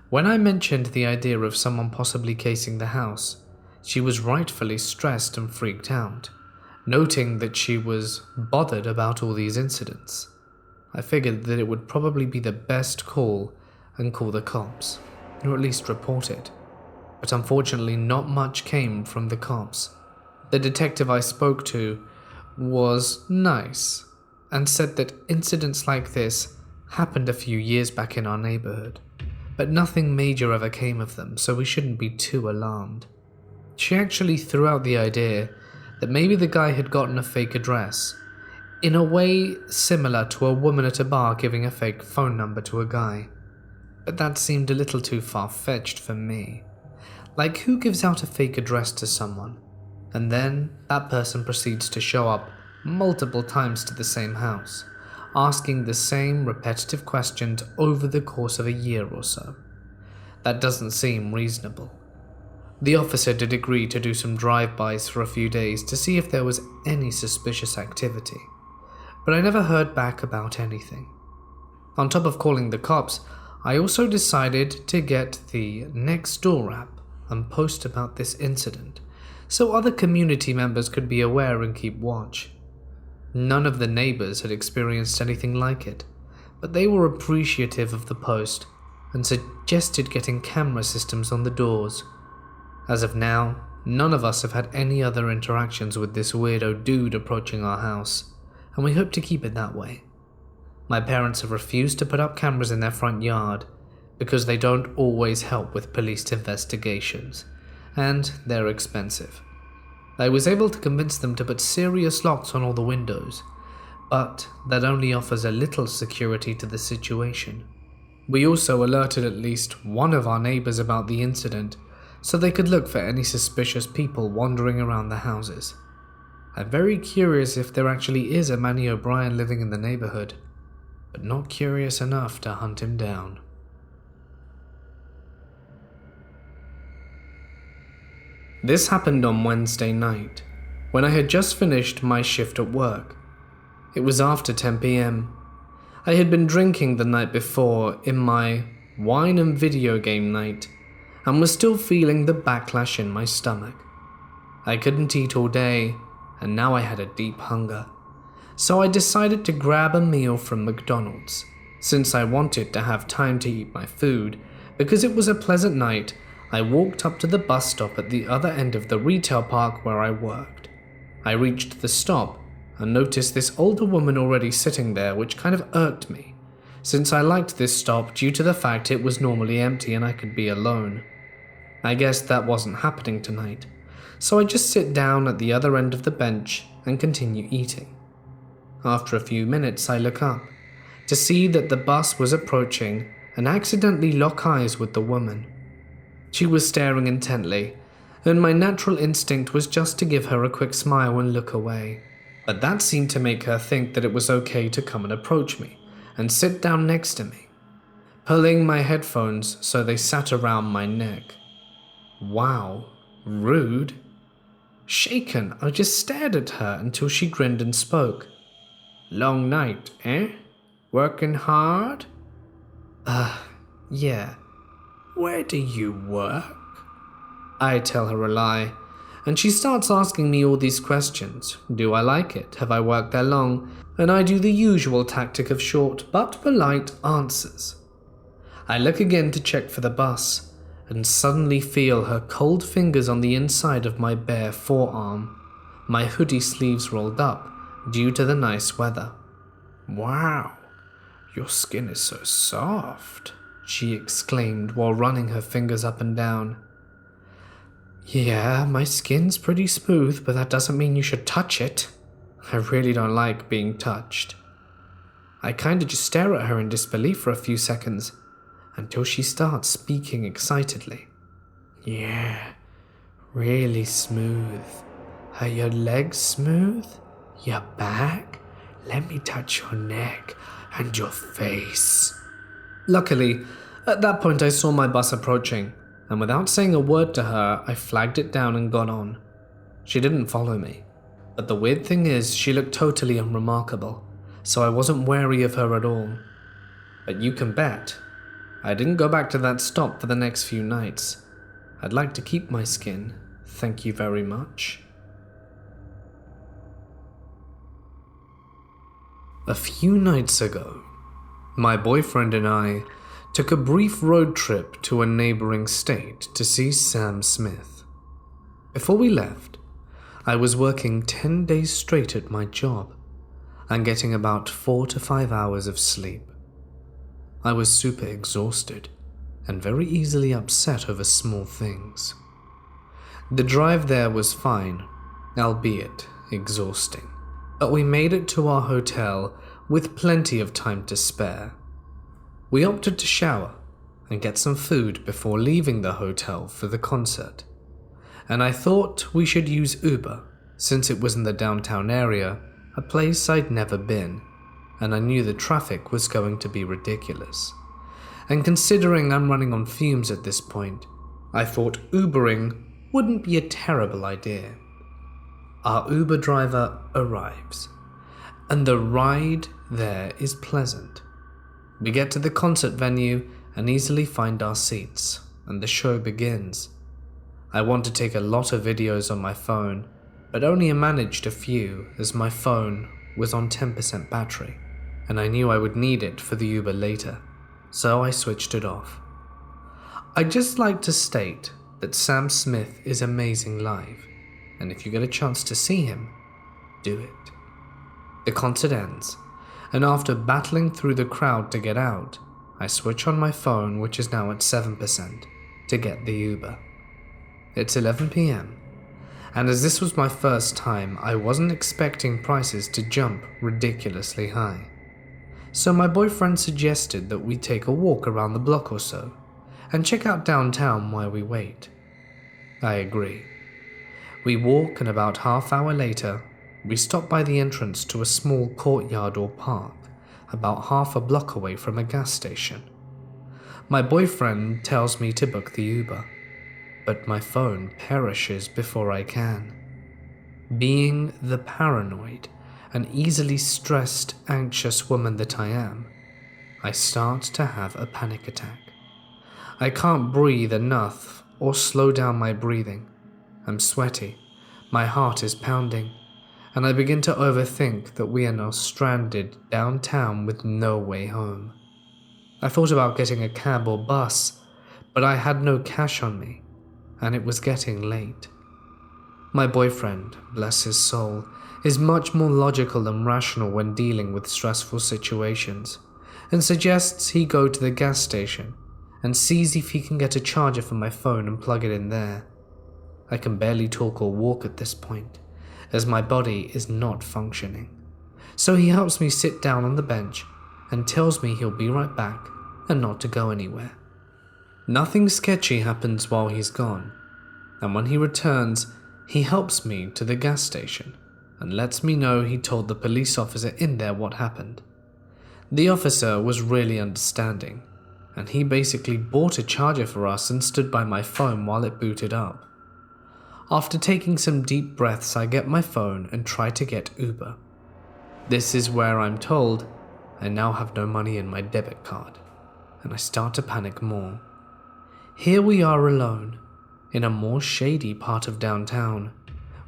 When I mentioned the idea of someone possibly casing the house, she was rightfully stressed and freaked out, noting that she was bothered about all these incidents. I figured that it would probably be the best call and call the cops, or at least report it. But unfortunately not much came from the cops. The detective I spoke to was nice and said that incidents like this happened a few years back in our neighborhood, but nothing major ever came of them, so we shouldn't be too alarmed. She actually threw out the idea that maybe the guy had gotten a fake address, in a way similar to a woman at a bar giving a fake phone number to a guy. But that seemed a little too far-fetched for me. Like, who gives out a fake address to someone, and then that person proceeds to show up multiple times to the same house, asking the same repetitive questions over the course of a year or so? That doesn't seem reasonable. The officer did agree to do some drive-bys for a few days to see if there was any suspicious activity, but I never heard back about anything. On top of calling the cops, I also decided to get the Nextdoor app and post about this incident, so other community members could be aware and keep watch. None of the neighbors had experienced anything like it, but they were appreciative of the post and suggested getting camera systems on the doors. As of now, none of us have had any other interactions with this weirdo dude approaching our house, and we hope to keep it that way. My parents have refused to put up cameras in their front yard because they don't always help with police investigations, and they're expensive. I was able to convince them to put serious locks on all the windows, but that only offers a little security to the situation. We also alerted at least one of our neighbors about the incident so they could look for any suspicious people wandering around the houses. I'm very curious if there actually is a Manny O'Brien living in the neighborhood, but not curious enough to hunt him down. This happened on Wednesday night, when I had just finished my shift at work. It was after 10 p.m. I had been drinking the night before in my wine and video game night, and was still feeling the backlash in my stomach. I couldn't eat all day, and now I had a deep hunger. So I decided to grab a meal from McDonald's, since I wanted to have time to eat my food. Because it was a pleasant night, I walked up to the bus stop at the other end of the retail park where I worked. I reached the stop and noticed this older woman already sitting there, which kind of irked me, since I liked this stop due to the fact it was normally empty and I could be alone. I guess that wasn't happening tonight, so I just sit down at the other end of the bench and continue eating. After a few minutes, I look up to see that the bus was approaching and accidentally lock eyes with the woman. She was staring intently, and my natural instinct was just to give her a quick smile and look away. But that seemed to make her think that it was okay to come and approach me and sit down next to me, pulling my headphones so they sat around my neck. Wow, rude. Shaken, I just stared at her until she grinned and spoke. Long night, eh? Working hard? Yeah. Where do you work? I tell her a lie, and she starts asking me all these questions. Do I like it? Have I worked there long? And I do the usual tactic of short but polite answers. I look again to check for the bus, and suddenly feel her cold fingers on the inside of my bare forearm, my hoodie sleeves rolled up due to the nice weather. Wow, your skin is so soft, she exclaimed while running her fingers up and down. Yeah, my skin's pretty smooth, but that doesn't mean you should touch it. I really don't like being touched. I kinda just stare at her in disbelief for a few seconds, until she starts speaking excitedly. Yeah, really smooth. Are your legs smooth? Your back? Let me touch your neck and your face. Luckily, at that point I saw my bus approaching, and without saying a word to her, I flagged it down and got on. She didn't follow me, but the weird thing is she looked totally unremarkable, so I wasn't wary of her at all. But you can bet I didn't go back to that stop for the next few nights. I'd like to keep my skin, thank you very much. A few nights ago, my boyfriend and I took a brief road trip to a neighboring state to see Sam Smith. Before we left, I was working 10 days straight at my job and getting about 4 to 5 hours of sleep. I was super exhausted and very easily upset over small things. The drive there was fine, albeit exhausting, but we made it to our hotel with plenty of time to spare. We opted to shower and get some food before leaving the hotel for the concert, and I thought we should use Uber since it was in the downtown area, a place I'd never been, and I knew the traffic was going to be ridiculous. And considering I'm running on fumes at this point, I thought Ubering wouldn't be a terrible idea. Our Uber driver arrives, and the ride there is pleasant. We get to the concert venue and easily find our seats, and the show begins. I want to take a lot of videos on my phone, but only managed a few as my phone was on 10% battery, and I knew I would need it for the Uber later, so I switched it off. I'd just like to state that Sam Smith is amazing live, and if you get a chance to see him, do it. The concert ends, and after battling through the crowd to get out, I switch on my phone, which is now at 7%, to get the Uber. It's 11 p.m, and as this was my first time, I wasn't expecting prices to jump ridiculously high. So my boyfriend suggested that we take a walk around the block or so, and check out downtown while we wait. I agree. We walk, and about half-hour later, we stop by the entrance to a small courtyard or park, about half a block away from a gas station. My boyfriend tells me to book the Uber, but my phone perishes before I can. Being the paranoid and easily stressed, anxious woman that I am, I start to have a panic attack. I can't breathe enough or slow down my breathing. I'm sweaty, my heart is pounding, and I begin to overthink that we are now stranded downtown with no way home. I thought about getting a cab or bus, but I had no cash on me, and it was getting late. My boyfriend, bless his soul, is much more logical and rational when dealing with stressful situations, and suggests he go to the gas station and sees if he can get a charger for my phone and plug it in there. I can barely talk or walk at this point, as my body is not functioning. So he helps me sit down on the bench and tells me he'll be right back and not to go anywhere. Nothing sketchy happens while he's gone, and when he returns, he helps me to the gas station and lets me know he told the police officer in there what happened. The officer was really understanding, and he basically bought a charger for us and stood by my phone while it booted up. After taking some deep breaths, I get my phone and try to get Uber. This is where I'm told I now have no money in my debit card, and I start to panic more. Here we are alone, in a more shady part of downtown,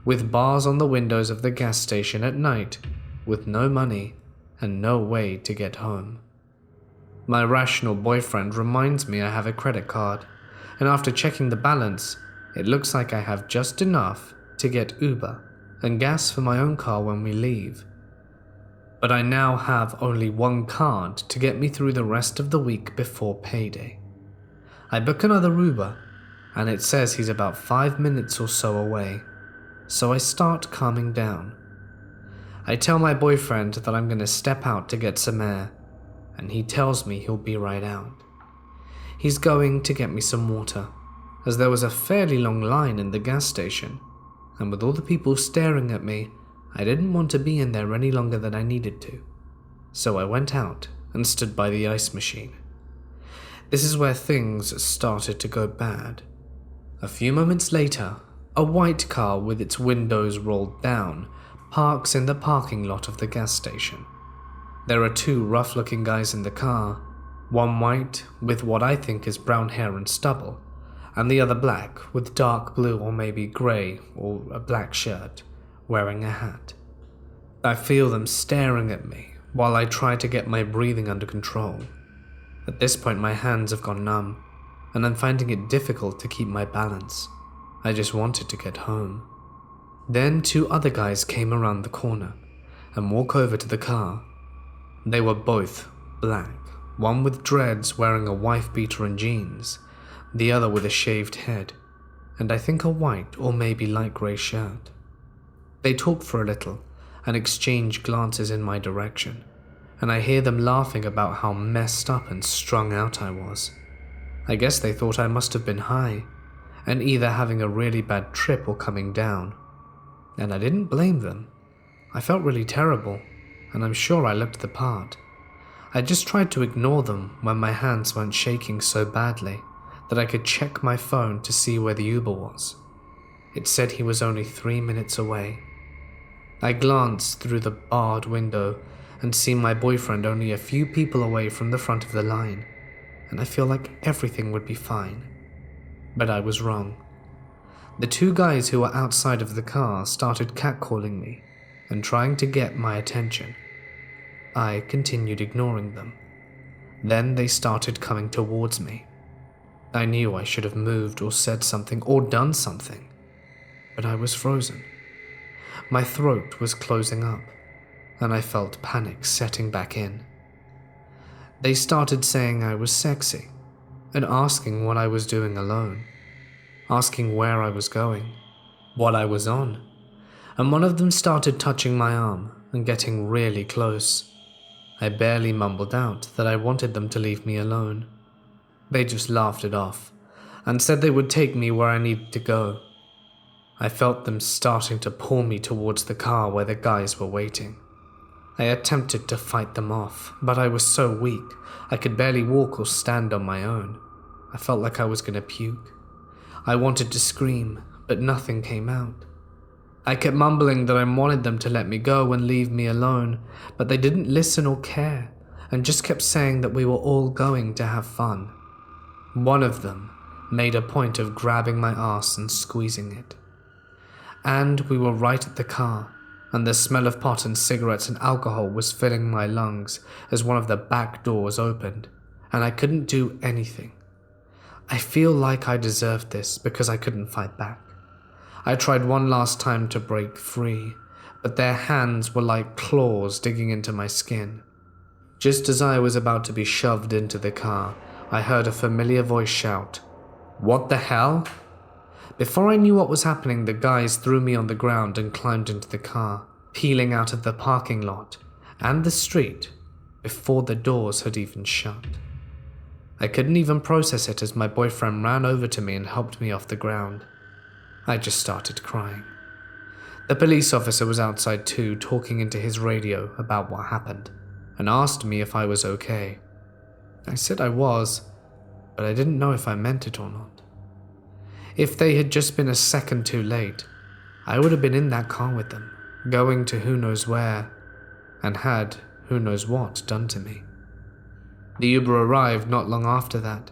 with bars on the windows of the gas station at night, with no money and no way to get home. My rational boyfriend reminds me I have a credit card, and after checking the balance, it looks like I have just enough to get Uber and gas for my own car when we leave. But I now have only one card to get me through the rest of the week before payday. I book another Uber, and it says he's about 5 minutes or so away, so I start calming down. I tell my boyfriend that I'm going to step out to get some air, and he tells me he'll be right out. He's going to get me some water, as there was a fairly long line in the gas station, and with all the people staring at me, I didn't want to be in there any longer than I needed to. So I went out and stood by the ice machine. This is where things started to go bad. A few moments later, a white car with its windows rolled down parks in the parking lot of the gas station. There are two rough-looking guys in the car, one white with what I think is brown hair and stubble, and the other black with dark blue or maybe grey or a black shirt, wearing a hat. I feel them staring at me while I try to get my breathing under control. At this point my hands have gone numb, and I'm finding it difficult to keep my balance. I just wanted to get home. Then two other guys came around the corner and walk over to the car. They were both black, one with dreads wearing a wife beater and jeans, the other with a shaved head, and I think a white or maybe light grey shirt. They talk for a little and exchange glances in my direction, and I hear them laughing about how messed up and strung out I was. I guess they thought I must have been high, and either having a really bad trip or coming down. And I didn't blame them. I felt really terrible, and I'm sure I looked the part. I just tried to ignore them when my hands weren't shaking so badly that I could check my phone to see where the Uber was. It said he was only 3 minutes away. I glanced through the barred window and see my boyfriend only a few people away from the front of the line, and I feel like everything would be fine. But I was wrong. The two guys who were outside of the car started catcalling me and trying to get my attention. I continued ignoring them. Then they started coming towards me. I knew I should have moved or said something or done something, but I was frozen. My throat was closing up, and I felt panic setting back in. They started saying I was sexy, and asking what I was doing alone, asking where I was going, what I was on, and one of them started touching my arm and getting really close. I barely mumbled out that I wanted them to leave me alone. They just laughed it off and said they would take me where I needed to go. I felt them starting to pull me towards the car where the guys were waiting. I attempted to fight them off, but I was so weak I could barely walk or stand on my own. I felt like I was going to puke. I wanted to scream, but nothing came out. I kept mumbling that I wanted them to let me go and leave me alone, but they didn't listen or care, and just kept saying that we were all going to have fun. One of them made a point of grabbing my ass and squeezing it. And we were right at the car, and the smell of pot and cigarettes and alcohol was filling my lungs as one of the back doors opened, and I couldn't do anything. I feel like I deserved this because I couldn't fight back. I tried one last time to break free, but their hands were like claws digging into my skin. Just as I was about to be shoved into the car, I heard a familiar voice shout, "What the hell?" Before I knew what was happening, the guys threw me on the ground and climbed into the car, peeling out of the parking lot and the street before the doors had even shut. I couldn't even process it as my boyfriend ran over to me and helped me off the ground. I just started crying. The police officer was outside too, talking into his radio about what happened, and asked me if I was okay. I said I was, but I didn't know if I meant it or not. If they had just been a second too late, I would have been in that car with them, going to who knows where, and had who knows what done to me. The Uber arrived not long after that,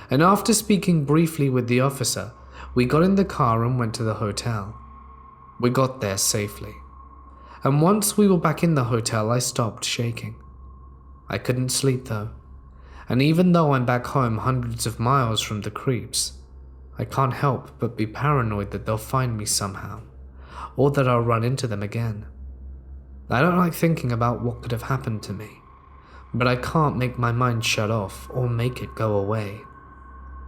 and after speaking briefly with the officer, we got in the car and went to the hotel. We got there safely, and once we were back in the hotel, I stopped shaking. I couldn't sleep though, and even though I'm back home hundreds of miles from the creeps, I can't help but be paranoid that they'll find me somehow, or that I'll run into them again. I don't like thinking about what could have happened to me, but I can't make my mind shut off or make it go away.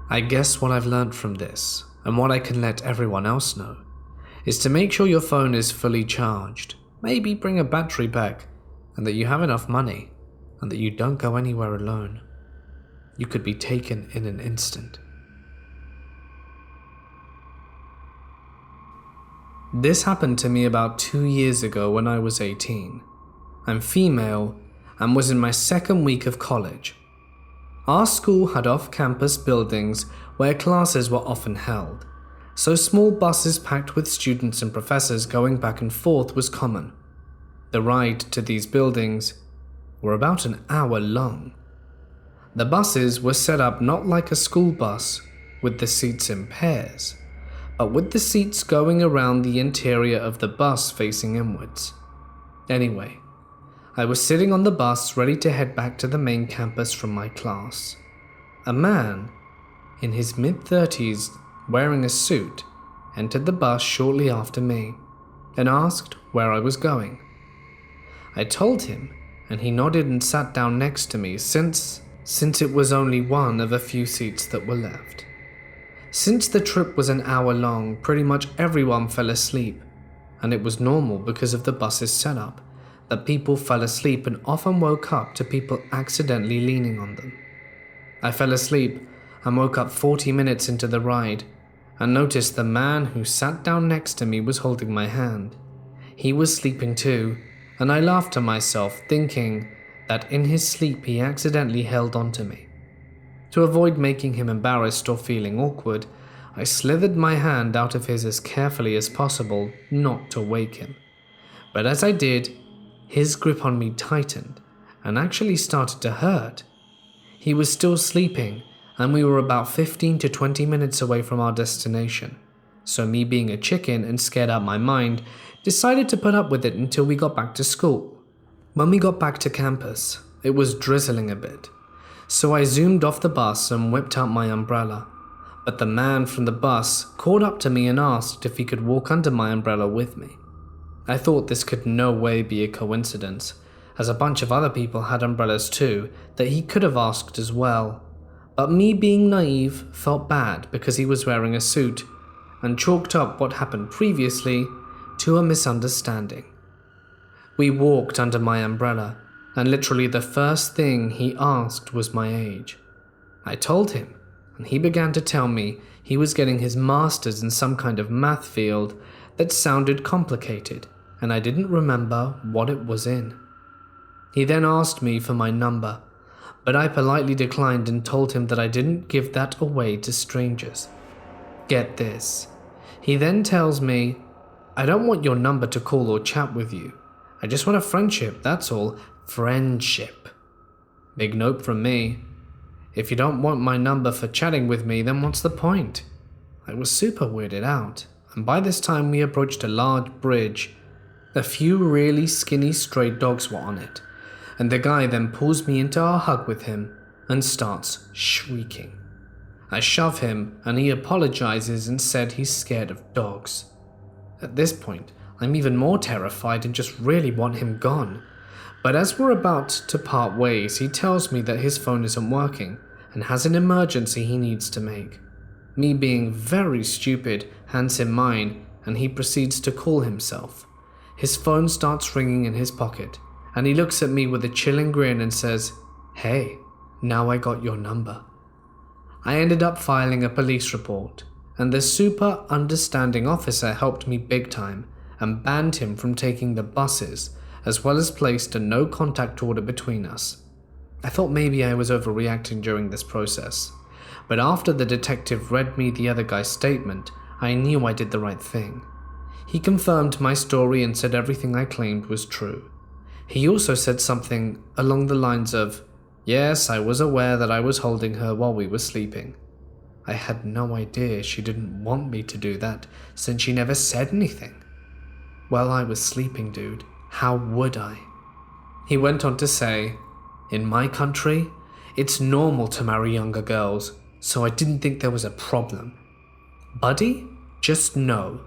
I guess what I've learned from this, and what I can let everyone else know, is to make sure your phone is fully charged, maybe bring a battery pack, and that you have enough money, and that you don't go anywhere alone. You could be taken in an instant. This happened to me about 2 years ago when I was 18. I'm female and was in my second week of college. Our school had off-campus buildings where classes were often held, so small buses packed with students and professors going back and forth was common. The ride to these buildings were about an hour long. The buses were set up not like a school bus with the seats in pairs, but with the seats going around the interior of the bus facing inwards. Anyway, I was sitting on the bus ready to head back to the main campus from my class. A man in his mid-30s wearing a suit entered the bus shortly after me and asked where I was going. I told him, and he nodded and sat down next to me since it was only one of a few seats that were left. Since the trip was an hour long, pretty much everyone fell asleep, and it was normal because of the bus's setup that people fell asleep and often woke up to people accidentally leaning on them. I fell asleep and woke up 40 minutes into the ride and noticed the man who sat down next to me was holding my hand. He was sleeping too, and I laughed to myself, thinking that in his sleep he accidentally held onto me. To avoid making him embarrassed or feeling awkward, I slithered my hand out of his as carefully as possible not to wake him. But as I did, his grip on me tightened and actually started to hurt. He was still sleeping, and we were about 15 to 20 minutes away from our destination, so me being a chicken and scared out my mind, decided to put up with it until we got back to school. When we got back to campus, it was drizzling a bit, so I zoomed off the bus and whipped out my umbrella. But the man from the bus called up to me and asked if he could walk under my umbrella with me. I thought this could no way be a coincidence, as a bunch of other people had umbrellas too that he could have asked as well. But me being naive felt bad because he was wearing a suit, and chalked up what happened previously to a misunderstanding. We walked under my umbrella, and literally the first thing he asked was my age. I told him, and he began to tell me he was getting his master's in some kind of math field that sounded complicated, and I didn't remember what it was in. He then asked me for my number, but I politely declined and told him that I didn't give that away to strangers. Get this. He then tells me, "I don't want your number to call or chat with you. I just want a friendship, that's all. Friendship." Big note from me. If you don't want my number for chatting with me, then what's the point? I was super weirded out, and by this time we approached a large bridge. A few really skinny stray dogs were on it, and the guy then pulls me into a hug with him and starts shrieking. I shove him and he apologizes and said he's scared of dogs. At this point, I'm even more terrified and just really want him gone. But as we're about to part ways, he tells me that his phone isn't working and has an emergency he needs to make. Me being very stupid, hands him mine and he proceeds to call himself. His phone starts ringing in his pocket and he looks at me with a chilling grin and says, "Hey, now I got your number." I ended up filing a police report, and the super understanding officer helped me big time and banned him from taking the buses, as well as placed a no contact order between us. I thought maybe I was overreacting during this process, but after the detective read me the other guy's statement, I knew I did the right thing. He confirmed my story and said everything I claimed was true. He also said something along the lines of, "Yes, I was aware that I was holding her while we were sleeping." I had no idea she didn't want me to do that, since she never said anything. Well, I was sleeping, dude. How would I? He went on to say, "In my country, it's normal to marry younger girls, so I didn't think there was a problem. Buddy? Just no.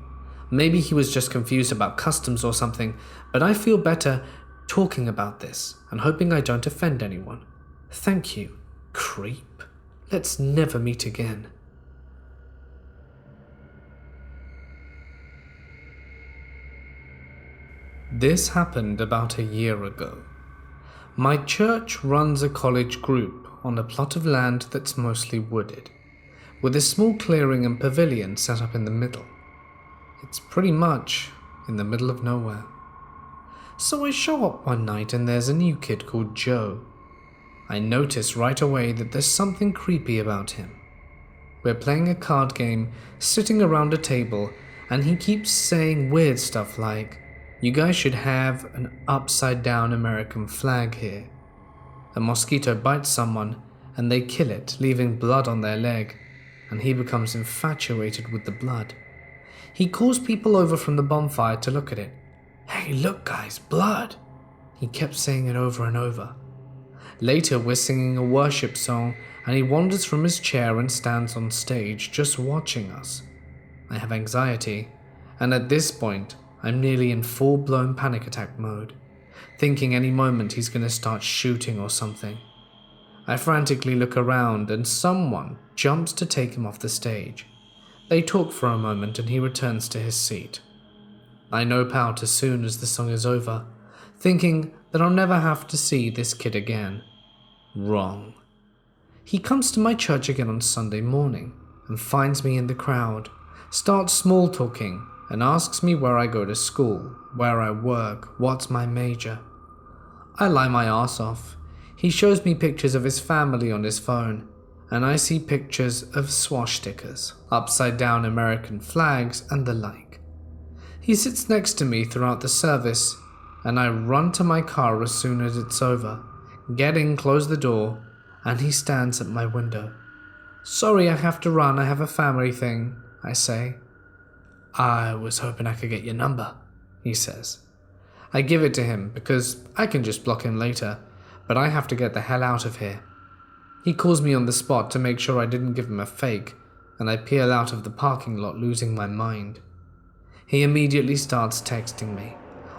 Maybe he was just confused about customs or something, but I feel better talking about this and hoping I don't offend anyone. Thank you, creep. Let's never meet again." This happened about a year ago. My church runs a college group on a plot of land that's mostly wooded, with a small clearing and pavilion set up in the middle. It's pretty much in the middle of nowhere. So I show up one night and there's a new kid called Joe. I notice right away that there's something creepy about him. We're playing a card game, sitting around a table, and he keeps saying weird stuff like, "You guys should have an upside down American flag here." A mosquito bites someone and they kill it, leaving blood on their leg, and he becomes infatuated with the blood. He calls people over from the bonfire to look at it. "Hey, look guys, blood!" He kept saying it over and over. Later, we're singing a worship song, and he wanders from his chair and stands on stage, just watching us. I have anxiety, and at this point, I'm nearly in full-blown panic attack mode, thinking any moment he's going to start shooting or something. I frantically look around, and someone jumps to take him off the stage. They talk for a moment, and he returns to his seat. I nope out as soon as the song is over, thinking that I'll never have to see this kid again. Wrong. He comes to my church again on Sunday morning and finds me in the crowd, starts small talking and asks me where I go to school, where I work, what's my major. I lie my ass off. He shows me pictures of his family on his phone, and I see pictures of swastikas, upside down American flags and the like. He sits next to me throughout the service, and I run to my car as soon as it's over, get in, close the door, and he stands at my window. "Sorry, I have to run, I have a family thing," I say. "I was hoping I could get your number," he says. I give it to him because I can just block him later, but I have to get the hell out of here. He calls me on the spot to make sure I didn't give him a fake, and I peel out of the parking lot losing my mind. He immediately starts texting me,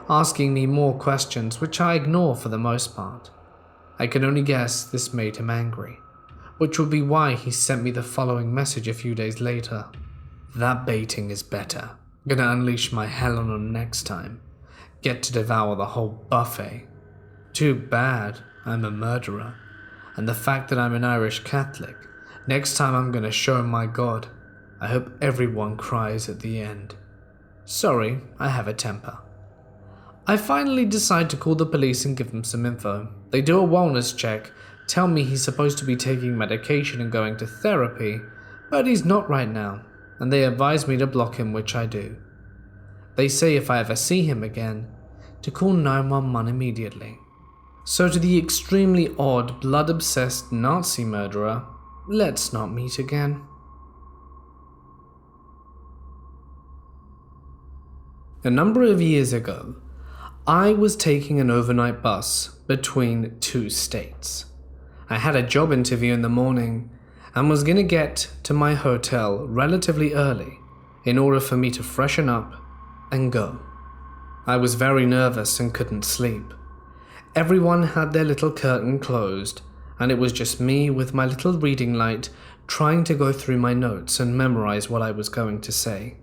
asking me more questions which I ignore for the most part. I can only guess this made him angry, which would be why he sent me the following message a few days later. That baiting is better. Gonna unleash my hell on him next time. Get to devour the whole buffet. Too bad I'm a murderer. And the fact that I'm an Irish Catholic. Next time I'm gonna show my God. I hope everyone cries at the end. Sorry, I have a temper. I finally decide to call the police and give them some info. They do a wellness check, tell me he's supposed to be taking medication and going to therapy, but he's not right now, and they advise me to block him, which I do. They say if I ever see him again, to call 911 immediately. So to the extremely odd, blood-obsessed Nazi murderer, let's not meet again. A number of years ago, I was taking an overnight bus between two states. I had a job interview in the morning and was going to get to my hotel relatively early in order for me to freshen up and go. I was very nervous and couldn't sleep. Everyone had their little curtain closed, and it was just me with my little reading light trying to go through my notes and memorize what I was going to say.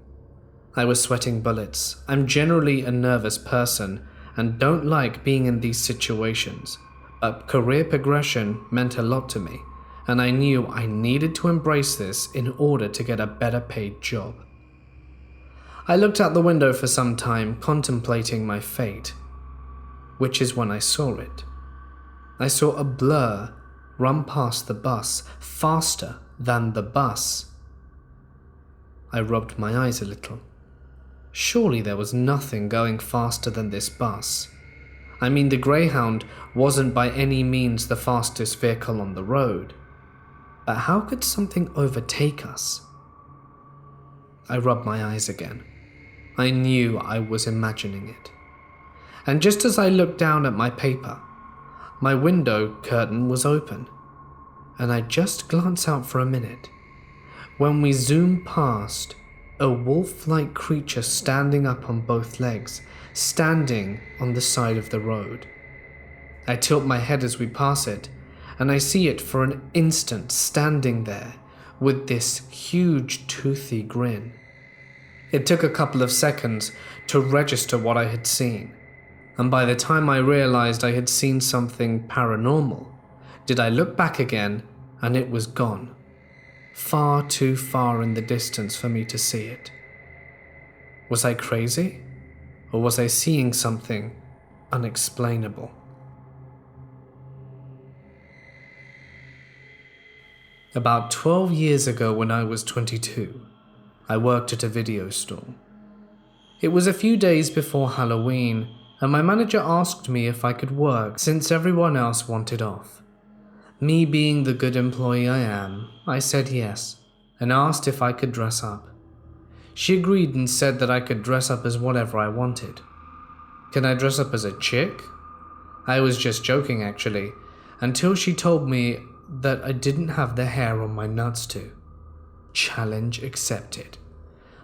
I was sweating bullets. I'm generally a nervous person and don't like being in these situations, but career progression meant a lot to me, and I knew I needed to embrace this in order to get a better paid job. I looked out the window for some time, contemplating my fate, which is when I saw it. I saw a blur run past the bus, faster than the bus. I rubbed my eyes a little. Surely there was nothing going faster than this bus. I mean, the Greyhound wasn't by any means the fastest vehicle on the road. But how could something overtake us? I rubbed my eyes again. I knew I was imagining it. And just as I looked down at my paper, my window curtain was open, and I just glanced out for a minute. When we zoomed past, a wolf-like creature standing up on both legs, standing on the side of the road. I tilt my head as we pass it, and I see it for an instant standing there with this huge toothy grin. It took a couple of seconds to register what I had seen, and by the time I realized I had seen something paranormal, did I look back again and it was gone. Far too far in the distance for me to see it. Was I crazy? Or was I seeing something unexplainable? About 12 years ago, when I was 22, I worked at a video store. It was a few days before Halloween, and my manager asked me if I could work since everyone else wanted off. Me being the good employee I am, I said yes, and asked if I could dress up. She agreed and said that I could dress up as whatever I wanted. Can I dress up as a chick? I was just joking actually, until she told me that I didn't have the hair on my nuts to. Challenge accepted.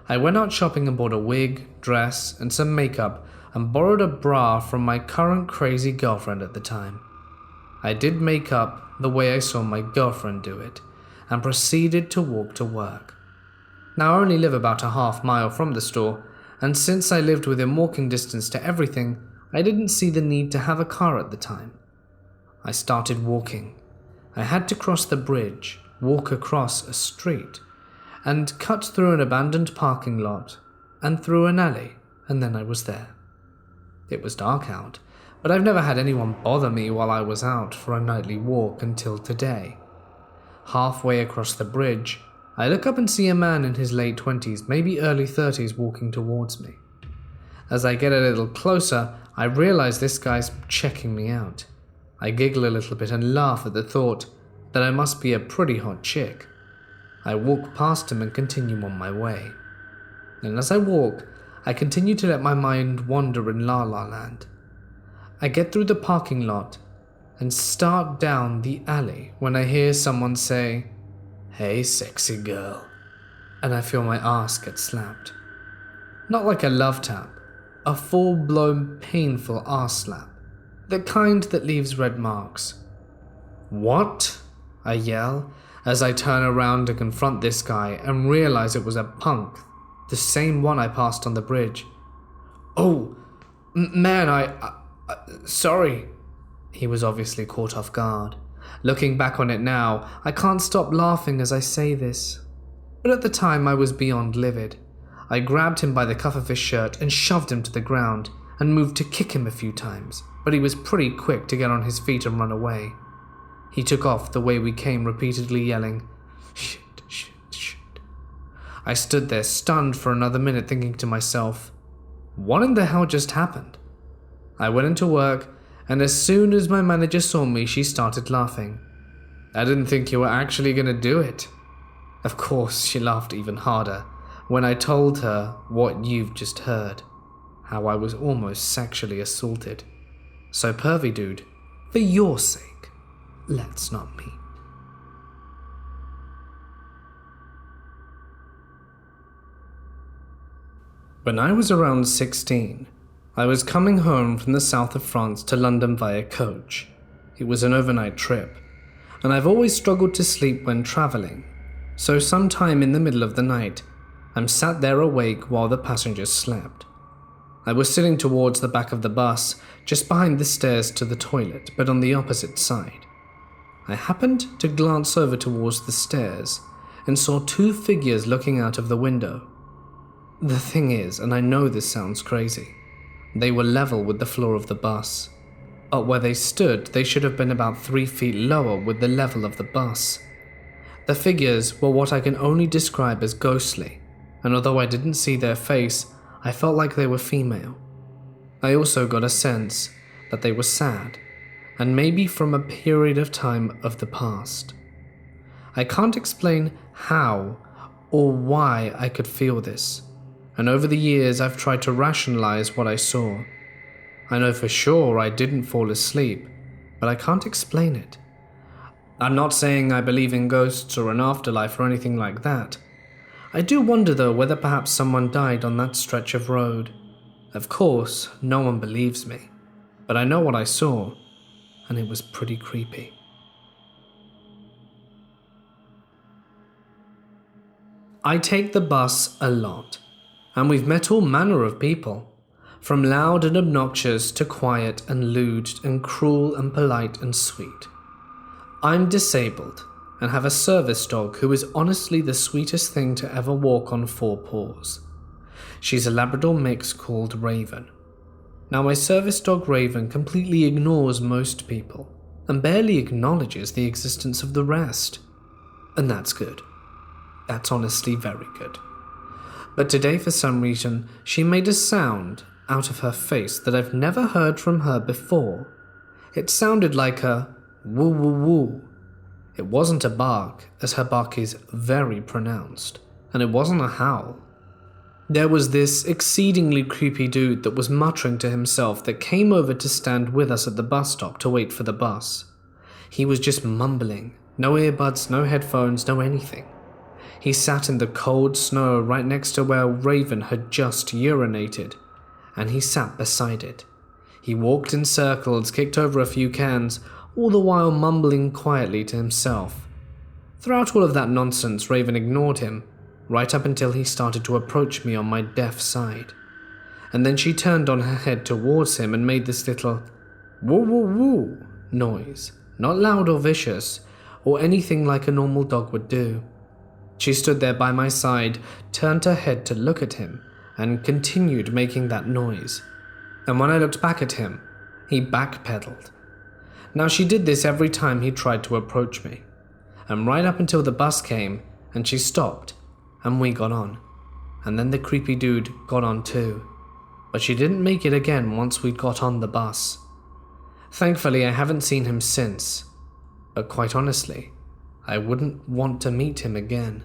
I went out shopping and bought a wig, dress, and some makeup, and borrowed a bra from my current crazy girlfriend at the time. I did makeup the way I saw my girlfriend do it, and proceeded to walk to work. Now I only live about a half mile from the store, and since I lived within walking distance to everything, I didn't see the need to have a car at the time. I started walking. I had to cross the bridge, walk across a street, and cut through an abandoned parking lot, and through an alley, and then I was there. It was dark out, but I've never had anyone bother me while I was out for a nightly walk until today. Halfway across the bridge, I look up and see a man in his late 20s, maybe early 30s, walking towards me. As I get a little closer, I realize this guy's checking me out. I giggle a little bit and laugh at the thought that I must be a pretty hot chick. I walk past him and continue on my way. And as I walk, I continue to let my mind wander in La La Land. I get through the parking lot and start down the alley when I hear someone say, "Hey, sexy girl," and I feel my ass get slapped. Not like a love tap, a full-blown painful ass slap, the kind that leaves red marks. "What?" I yell as I turn around to confront this guy and realize it was a punk, the same one I passed on the bridge. "Oh, man, sorry." He was obviously caught off guard. Looking back on it now, I can't stop laughing as I say this. But at the time I was beyond livid. I grabbed him by the cuff of his shirt and shoved him to the ground and moved to kick him a few times, but he was pretty quick to get on his feet and run away. He took off the way we came, repeatedly yelling, "Shit, shit, shit." I stood there stunned for another minute, thinking to myself, what in the hell just happened? I went into work, and as soon as my manager saw me, she started laughing. "I didn't think you were actually going to do it." Of course, she laughed even harder when I told her what you've just heard, how I was almost sexually assaulted. So pervy dude, for your sake, let's not meet. When I was around 16, I was coming home from the south of France to London via coach. It was an overnight trip, and I've always struggled to sleep when traveling, so sometime in the middle of the night, I'm sat there awake while the passengers slept. I was sitting towards the back of the bus, just behind the stairs to the toilet, but on the opposite side. I happened to glance over towards the stairs and saw two figures looking out of the window. The thing is, and I know this sounds crazy, they were level with the floor of the bus. But where they stood, they should have been about 3 feet lower with the level of the bus. The figures were what I can only describe as ghostly, and although I didn't see their face, I felt like they were female. I also got a sense that they were sad, and maybe from a period of time of the past. I can't explain how or why I could feel this, and over the years I've tried to rationalize what I saw. I know for sure I didn't fall asleep, but I can't explain it. I'm not saying I believe in ghosts or an afterlife or anything like that. I do wonder though whether perhaps someone died on that stretch of road. Of course, no one believes me, but I know what I saw, and it was pretty creepy. I take the bus a lot, and we've met all manner of people, from loud and obnoxious to quiet and lewd and cruel and polite and sweet. I'm disabled and have a service dog who is honestly the sweetest thing to ever walk on 4 paws. She's a Labrador mix called Raven. Now my service dog Raven completely ignores most people and barely acknowledges the existence of the rest. And that's good. That's honestly very good. But today for some reason she made a sound out of her face that I've never heard from her before. It sounded like a woo woo woo. It wasn't a bark, as her bark is very pronounced, and it wasn't a howl. There was this exceedingly creepy dude that was muttering to himself that came over to stand with us at the bus stop to wait for the bus. He was just mumbling, no earbuds, no headphones, no anything. He sat in the cold snow right next to where Raven had just urinated, and he sat beside it. He walked in circles, kicked over a few cans, all the while mumbling quietly to himself. Throughout all of that nonsense, Raven ignored him, right up until he started to approach me on my deaf side. And then she turned on her head towards him and made this little woo woo woo noise, not loud or vicious, or anything like a normal dog would do. She stood there by my side, turned her head to look at him, and continued making that noise. And when I looked back at him, he backpedaled. Now she did this every time he tried to approach me, and right up until the bus came, and she stopped, and we got on, and then the creepy dude got on too, but she didn't make it again once we got on the bus. Thankfully I haven't seen him since, but quite honestly, I wouldn't want to meet him again.